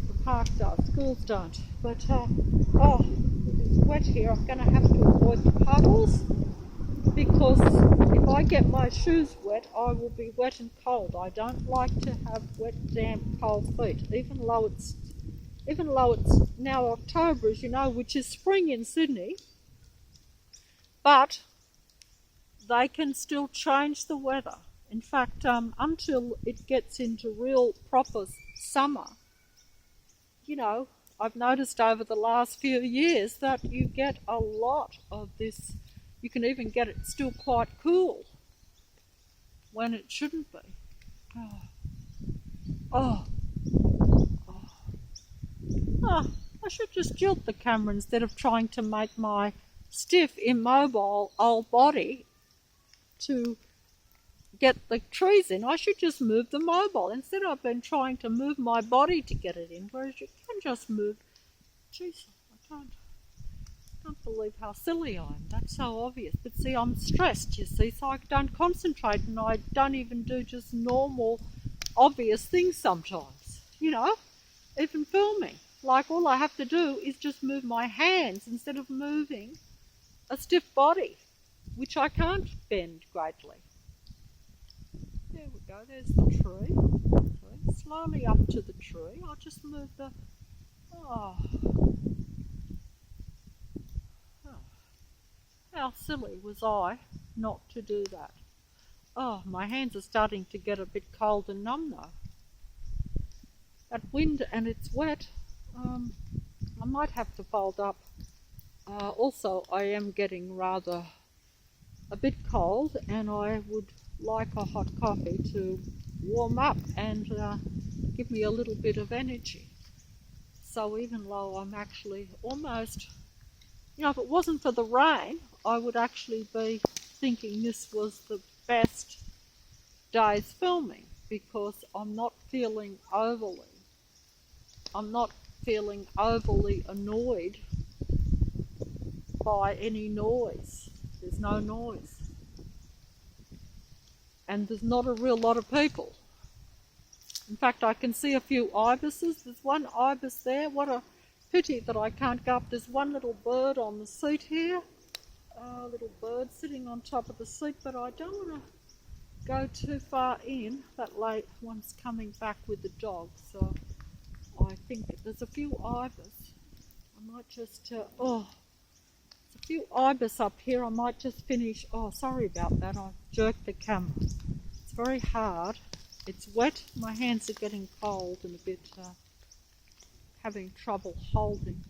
The park does. Schools don't. But it's wet here. I'm going to have to avoid the puddles, because if I get my shoes wet, I will be wet and cold. I don't like to have wet, damp, cold feet, even though it's now October, as you know, which is spring in Sydney. But they can still change the weather. In fact, until it gets into real proper summer, I've noticed over the last few years that you get a lot of this. You can even get it still quite cool when it shouldn't be. Oh, I should just jilt the camera instead of trying to make my stiff, immobile old body to get the trees in. I should just move the mobile. Instead, I've been trying to move my body to get it in, whereas you can just move. Jeez, I can't believe how silly I am. That's so obvious. But see, I'm stressed, you see, so I don't concentrate, and I don't even do just normal, obvious things sometimes. Even filming. Like, all I have to do is just move my hands instead of moving a stiff body, which I can't bend greatly. There we go, there's the tree. Okay, slowly up to the tree. I'll just move the... How silly was I not to do that? Oh, my hands are starting to get a bit cold and numb though. That wind, and it's wet. I might have to fold up. Also, I am getting rather a bit cold, and I would like a hot coffee to warm up and give me a little bit of energy. So even though I'm actually almost, if it wasn't for the rain, I would actually be thinking this was the best day's filming, because I'm not feeling overly annoyed by any noise. There's no noise. And there's not a real lot of people. In fact, I can see a few ibises. There's one ibis there. What a pity that I can't go up. There's one little bird on the seat here. A little bird sitting on top of the seat, but I don't want to go too far in. That late one's coming back with the dog, so I think there's a few ibis. I might just, there's a few ibis up here. I might just finish. Oh, sorry about that. I jerked the camera. It's very hard. It's wet. My hands are getting cold and a bit having trouble holding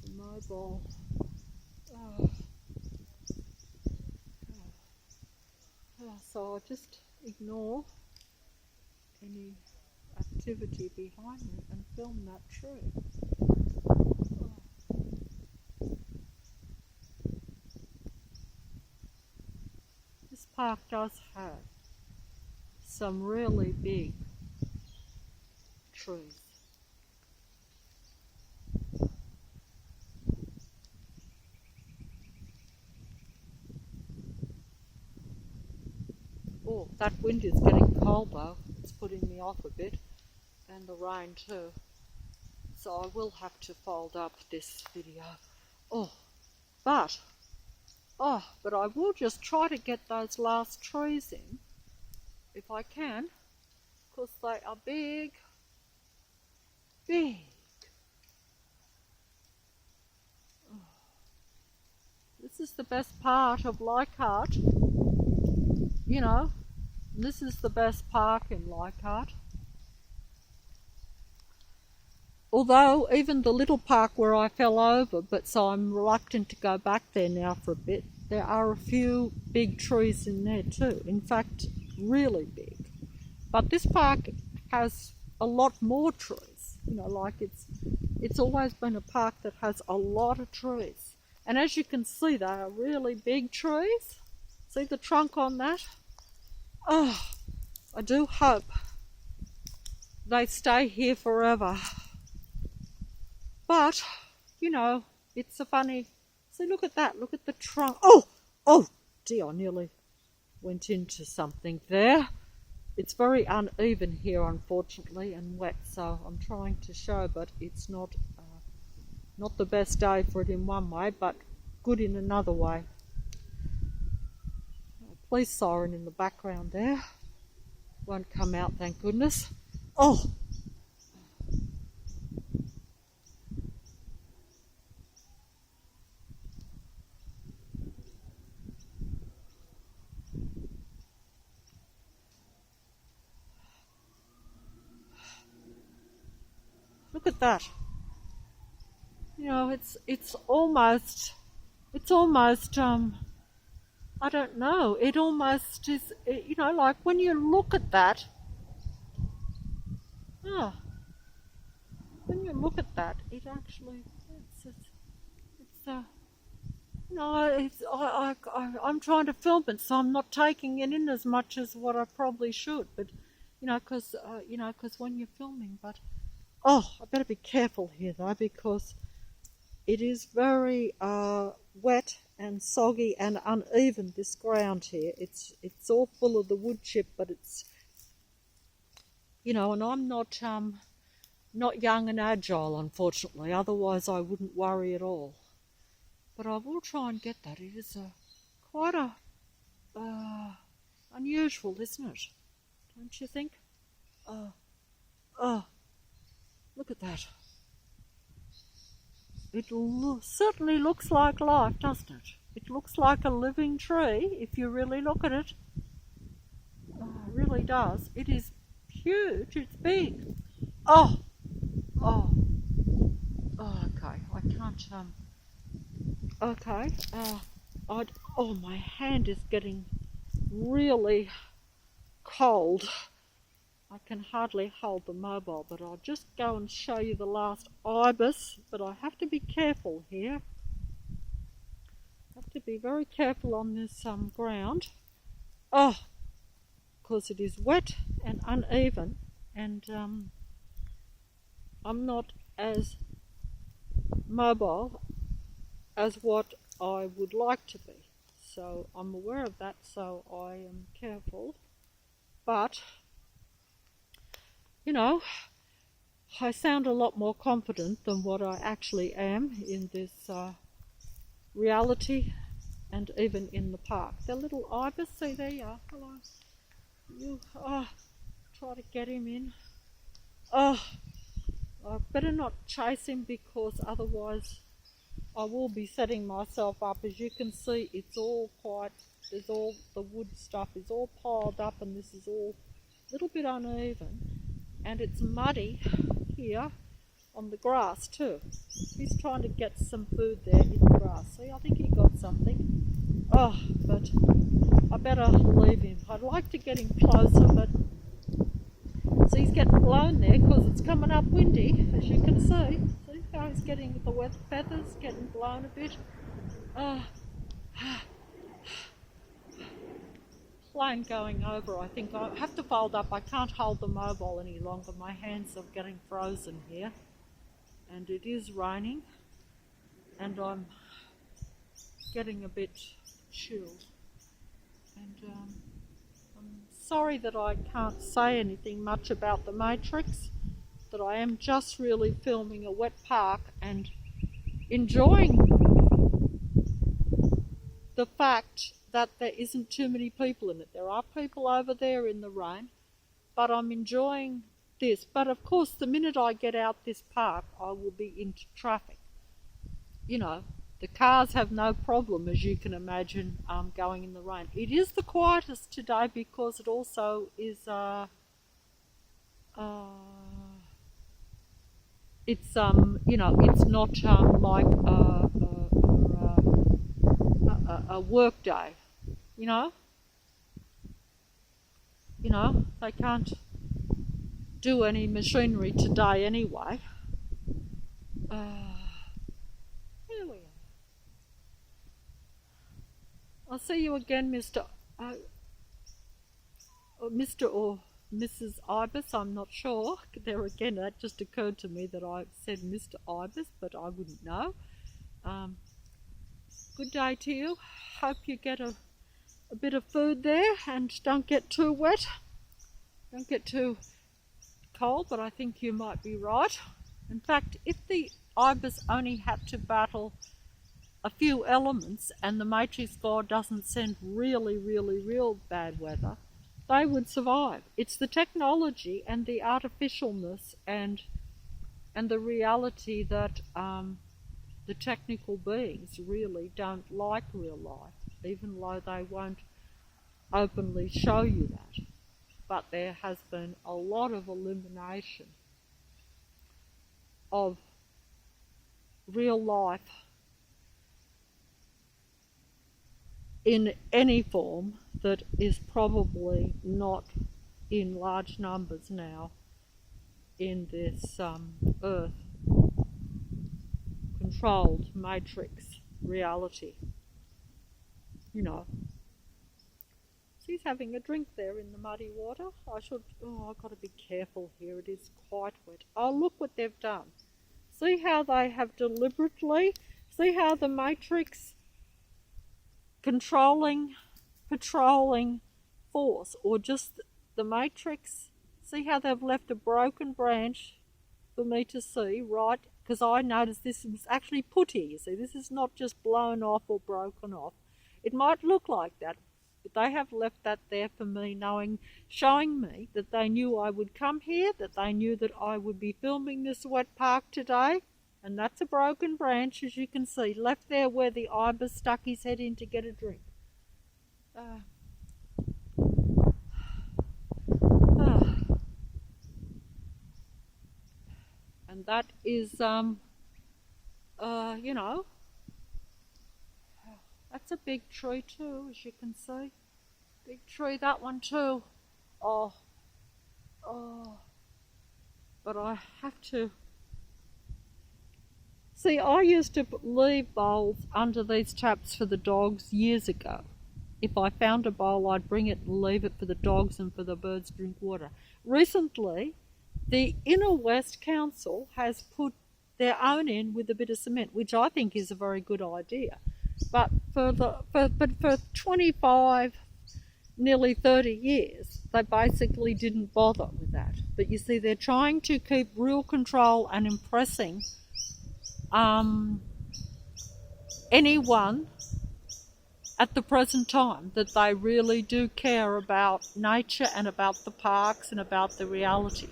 the mobile. So I'll just ignore any activity behind me and film that tree. park does have some really big trees. Oh, that wind is getting cold though. It's putting me off a bit, and the rain too. So I will have to fold up this video. Oh, but I will just try to get those last trees in, if I can, because they are big, big. Oh. This is the best part of Leichhardt. You know, this is the best park in Leichhardt. Although even the little park where I fell over, but so I'm reluctant to go back there now for a bit, there are a few big trees in there too. In fact, really big. But this park has a lot more trees. You know, like it's always been a park that has a lot of trees. And as you can see, they are really big trees. See the trunk on that? Oh, I do hope they stay here forever. But, you know, it's a funny... See, look at that. Look at the trunk. Oh, dear, I nearly went into something there. It's very uneven here, unfortunately, and wet, so I'm trying to show, but it's not the best day for it in one way, but good in another way. Police siren in the background there. Won't come out, thank goodness. Oh! Look at that. You know, it's almost I don't know, it almost is, you know, like when you look at that, when you look at that, it actually, you know, I'm trying to film it, so I'm not taking it in as much as what I probably should, but, you know, because when you're filming, but, I better be careful here though, because it is very wet and soggy and uneven, this ground here. It's all full of the wood chip, but it's, you know, and I'm not young and agile, unfortunately, otherwise I wouldn't worry at all. But I will try and get that. It is quite unusual, isn't it? Don't you think? Look at that. It certainly looks like life, doesn't it? It looks like a living tree, if you really look at it. It really does. It is huge. It's big. Okay. I can't. Okay. My hand is getting really cold. I can hardly hold the mobile, but I'll just go and show you the last ibis, but I have to be careful here. I have to be very careful on this ground. Because it is wet and uneven, and I'm not as mobile as what I would like to be. So I'm aware of that, so I am careful. But you know, I sound a lot more confident than what I actually am in this reality and even in the park. The little ibis, see, there you are. Hello. You, try to get him in. I better not chase him, because otherwise I will be setting myself up. As you can see, it's all there's all the wood stuff is all piled up, and this is all a little bit uneven. And it's muddy here on the grass too. He's trying to get some food there in the grass. See, I think he got something. But I better leave him. I'd like to get him closer, but see, he's getting blown there because it's coming up windy, as you can see. See how he's getting the wet feathers getting blown a bit. aeroplane going over. I think I have to fold up. I can't hold the mobile any longer. My hands are getting frozen here. And it is raining. And I'm getting a bit chilled. And I'm sorry that I can't say anything much about the Matrix. That I am just really filming a wet park and enjoying the fact that there isn't too many people in it. There are people over there in the rain, but I'm enjoying this. But of course, the minute I get out this park, I will be into traffic. You know, the cars have no problem, as you can imagine, going in the rain. It is the quietest today because it also is it's you know, it's not like a work day, you know. They can't do any machinery today anyway. Here we are. I'll see you again, Mr. Mr. or Mrs. Ibis, I'm not sure. There again, that just occurred to me that I said Mr. Ibis, but I wouldn't know. Good day to you. Hope you get a bit of food there and don't get too wet. Don't get too cold, but I think you might be right. In fact, if the Ibis only had to battle a few elements and the Matrix God doesn't send real bad weather, they would survive. It's the technology and the artificialness and the reality that the technical beings really don't like real life, even though they won't openly show you that. But there has been a lot of elimination of real life in any form that is probably not in large numbers now in this Earth controlled matrix reality. You know. He's having a drink there in the muddy water. I've got to be careful here. It is quite wet. Oh, look what they've done. See how they have deliberately, see how the matrix patrolling force, or just the matrix, see how they've left a broken branch for me to see, right? Because I noticed this was actually put here, you see. This is not just blown off or broken off. It might look like that, but they have left that there for me, showing me that they knew I would come here, that they knew that I would be filming this wet park today. And that's a broken branch, as you can see, left there where the Ibis stuck his head in to get a drink. And that is, you know, that's a big tree too, as you can see. Big tree, that one too. Oh. But I have to... See, I used to leave bowls under these taps for the dogs years ago. If I found a bowl, I'd bring it and leave it for the dogs and for the birds to drink water. Recently, the Inner West Council has put their own in with a bit of cement, which I think is a very good idea. But for 25, nearly 30 years, they basically didn't bother with that. But you see, they're trying to keep real control and impressing anyone at the present time that they really do care about nature and about the parks and about the reality.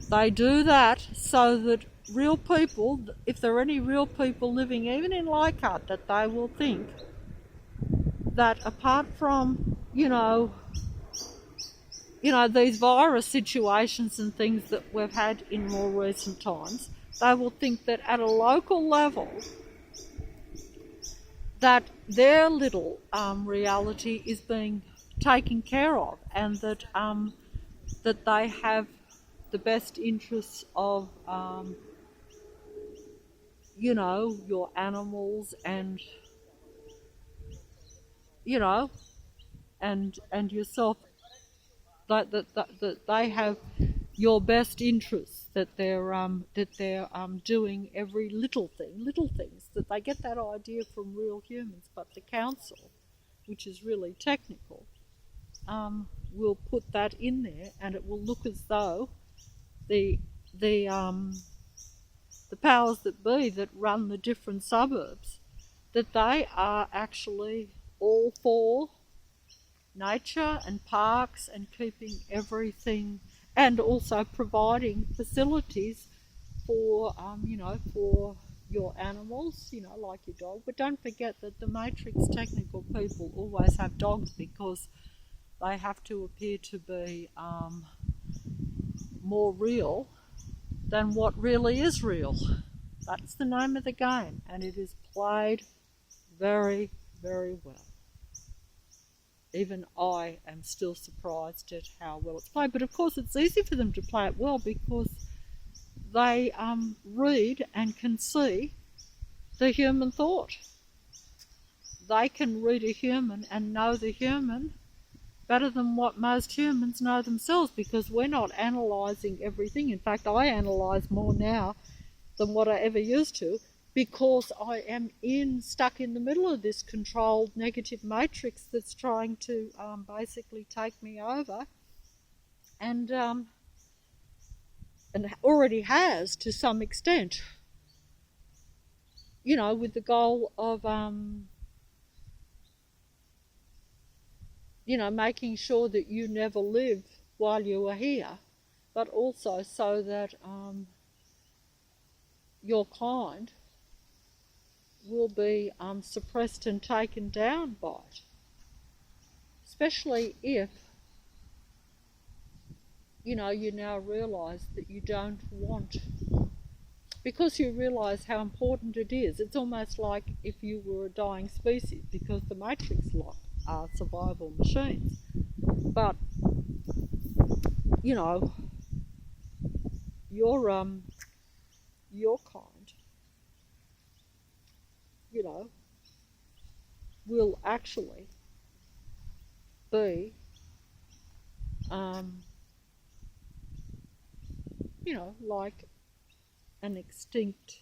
They do that so that real people, if there are any real people living even in Leichhardt, that they will think that apart from, you know, these virus situations and things that we've had in more recent times, they will think that at a local level that their little reality is being taken care of, and that that they have the best interests of you know, your animals and, you know, and yourself, that they have your best interests, that they're doing every little things, that they get that idea from real humans. But the council, which is really technical, will put that in there, and it will look as though the the powers that be that run the different suburbs, that they are actually all for nature and parks and keeping everything, and also providing facilities for for your animals, like your dog. But don't forget that the Matrix technical people always have dogs, because they have to appear to be more real than what really is real. That's the name of the game, and it is played very, very well. Even I am still surprised at how well it's played. But of course it's easy for them to play it well, because they read and can see the human thought. They can read a human and know the human better than what most humans know themselves, because we're not analysing everything. In fact, I analyse more now than what I ever used to, because I am stuck in the middle of this controlled negative matrix that's trying to basically take me over, and already has to some extent, with the goal of making sure that you never live while you are here, but also so that your kind will be suppressed and taken down by it. Especially if you now realise that you don't want, because you realise how important it is. It's almost like if you were a dying species, because the Matrix are survival machines. But your kind, will actually be like an extinct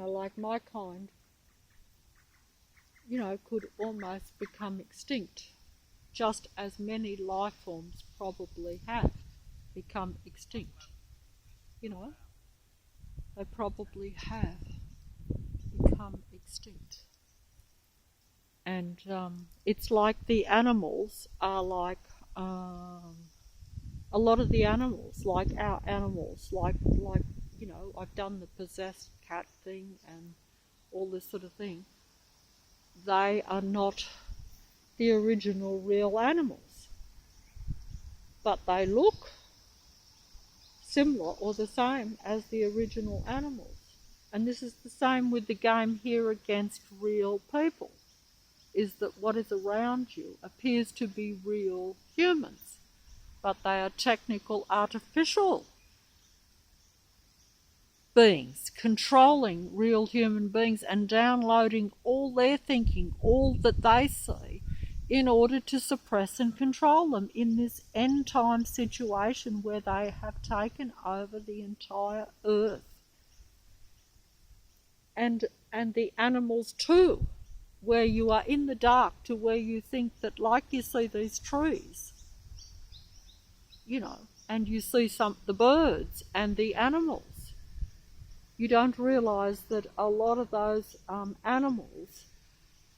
like my kind could almost become extinct, just as many life forms probably have become extinct. They probably have become extinct. And it's like the animals are like a lot of the animals, like our animals, like I've done the possessed cat thing and all this sort of thing. They are not the original real animals, but they look similar or the same as the original animals. And this is the same with the game here against real people, is that what is around you appears to be real humans, but they are technical, artificial beings controlling real human beings and downloading all their thinking, all that they see, in order to suppress and control them in this end time situation where they have taken over the entire earth. And the animals too, where you are in the dark, to where you think that, like you see these trees, and you see the birds and the animals, you don't realise that a lot of those animals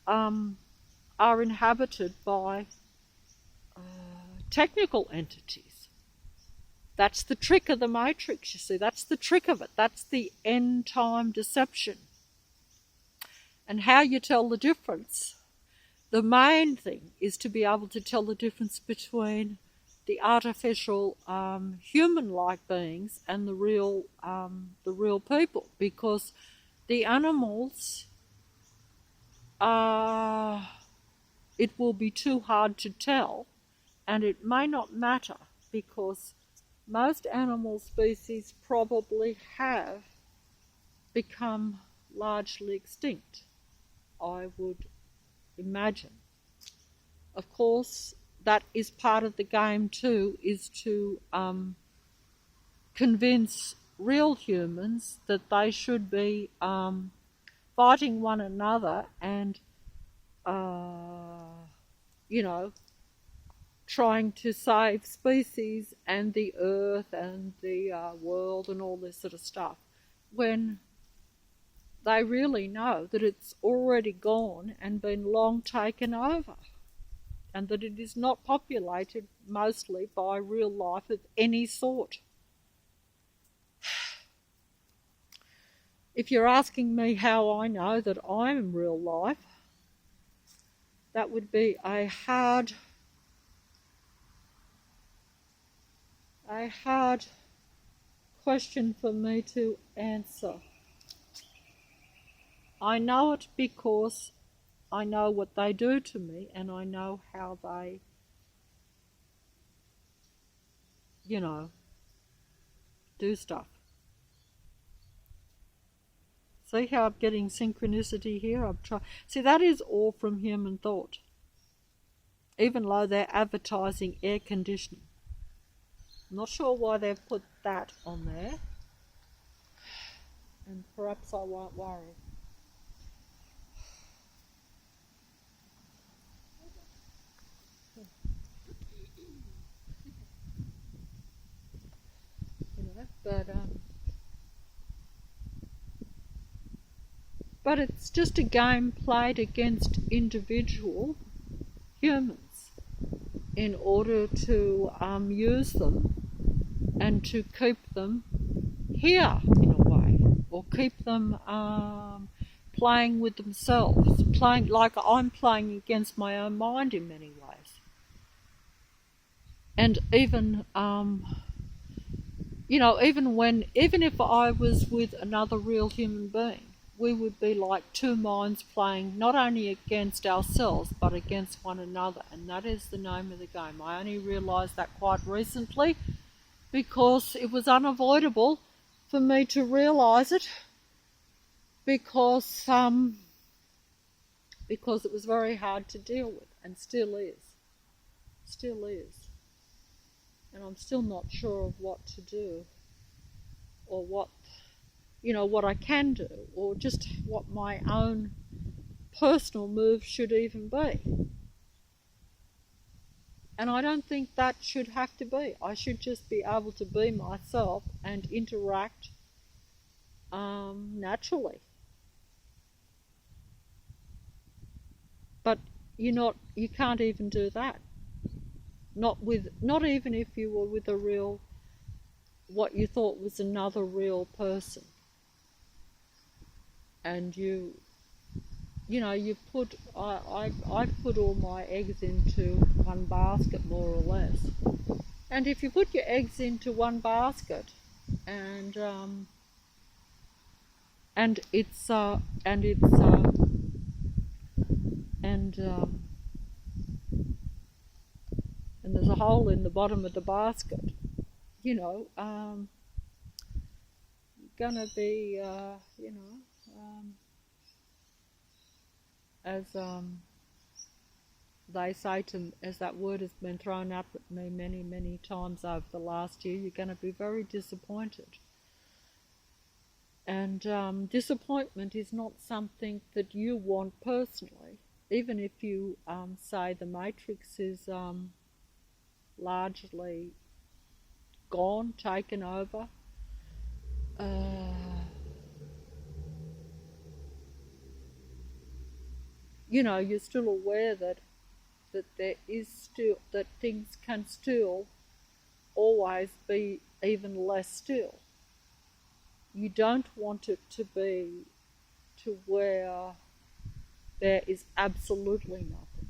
are inhabited by technical entities. That's the trick of the Matrix, you see. That's the trick of it. That's the end time deception. And how you tell the difference, the main thing is to be able to tell the difference between the artificial human-like beings and the real people, because the animals it will be too hard to tell, and it may not matter, because most animal species probably have become largely extinct, I would imagine. Of course, that is part of the game too, is to convince real humans that they should be fighting one another and, you know, trying to save species and the earth and the world and all this sort of stuff, when they really know that it's already gone and been long taken over, and that it is not populated mostly by real life of any sort. If you're asking me how I know that I'm real life, that would be a hard question for me to answer. I know it because I know what they do to me, and I know how they, you know, do stuff. See how I'm getting synchronicity here? See, that is all from human thought, even though they're advertising air conditioning. I'm not sure why they've put that on there, and perhaps I won't worry. But it's just a game played against individual humans in order to use them and to keep them here in a way, or keep them playing with themselves, playing like I'm playing against my own mind in many ways. And even even if I was with another real human being, we would be like two minds playing not only against ourselves but against one another, and that is the name of the game. I only realised that quite recently because it was unavoidable for me to realise it, because it was very hard to deal with, and still is. And I'm still not sure of what to do, or what I can do, or just what my own personal move should even be. And I don't think that should have to be. I should just be able to be myself and interact naturally. But you can't even do that. Not even if you were with what you thought was another real person. And I put all my eggs into one basket, more or less. And if you put your eggs into one basket, and there's a hole in the bottom of the basket, you're gonna be, as they say as that word has been thrown up at me many, many times over the last year, you're going to be very disappointed. And disappointment is not something that you want personally, even if you say the matrix is largely gone, taken over. You're still aware that there is still, that things can still always be even less still. You don't want it to be to where there is absolutely nothing.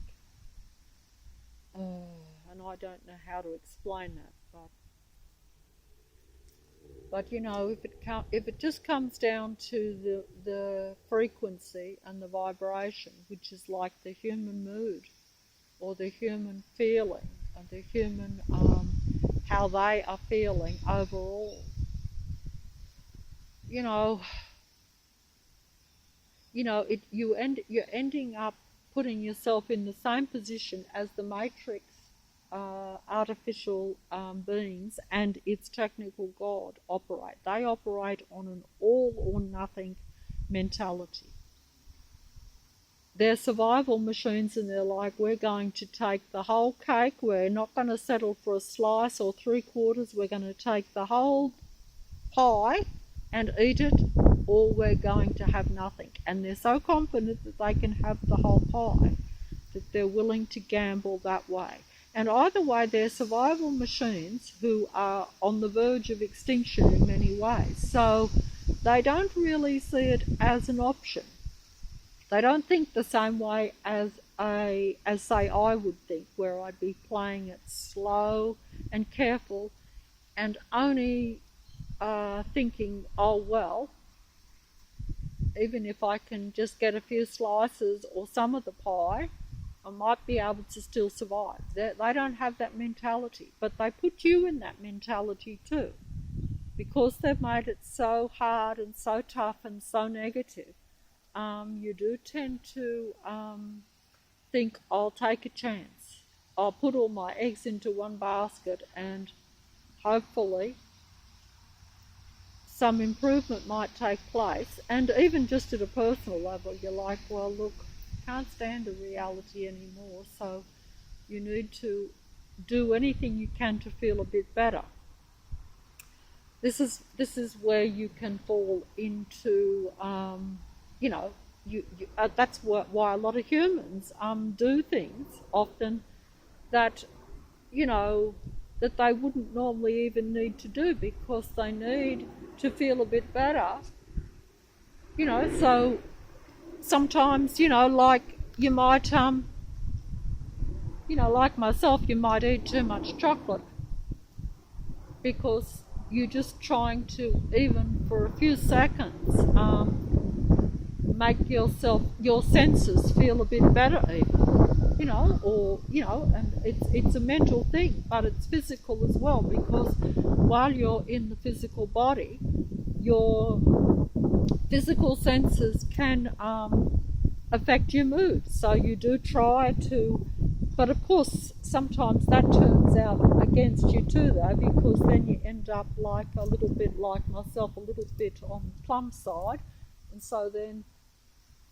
And I don't know how to explain that, but if it just comes down to the frequency and the vibration, which is like the human mood, or the human feeling, and the human how they are feeling overall, you're ending up putting yourself in the same position as the Matrix artificial beings and its technical God operate. They operate on an all or nothing mentality. They're survival machines, and they're like, we're going to take the whole cake, we're not going to settle for a slice or 3/4, we're going to take the whole pie and eat it, or we're going to have nothing. And they're so confident that they can have the whole pie that they're willing to gamble that way. And either way, they're survival machines who are on the verge of extinction in many ways. So they don't really see it as an option. They don't think the same way as say I would think, where I'd be playing it slow and careful and only thinking, oh well, even if I can just get a few slices or some of the pie, I might be able to still survive. They don't have that mentality, but they put you in that mentality too, because they've made it so hard and so tough and so negative. You do tend to think, I'll take a chance. I'll put all my eggs into one basket, and hopefully some improvement might take place. And even just at a personal level, you're like, well, look, can't stand a reality anymore, so you need to do anything you can to feel a bit better. This is where you can fall into, that's why a lot of humans do things often that, that they wouldn't normally even need to do, because they need to feel a bit better. So sometimes, like you might, like myself, you might eat too much chocolate because you're just trying to, even for a few seconds, make your senses feel a bit better even, and it's a mental thing, but it's physical as well, because while you're in the physical body, your physical senses can affect your mood. So you do try to, but of course sometimes that turns out against you too, though, because then you end up like a little bit like myself, a little bit on the plum side, and so then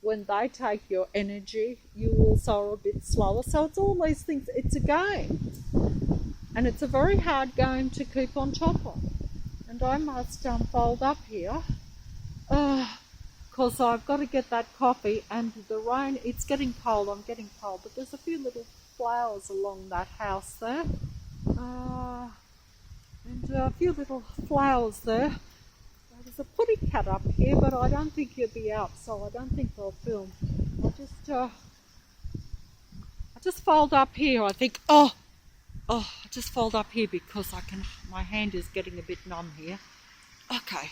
when they take your energy, you also are a bit slower. So it's all these things. It's a game, and it's a very hard game to keep on top of. And I must fold up here, because I've got to get that coffee, and the rain, it's getting cold, I'm getting cold, but there's a few little flowers along that house there, and a few little flowers there. There's a putty cat up here, but I don't think he'll be out, so I don't think I'll film. I just fold up here. I think, I just fold up here because my hand is getting a bit numb here. Okay.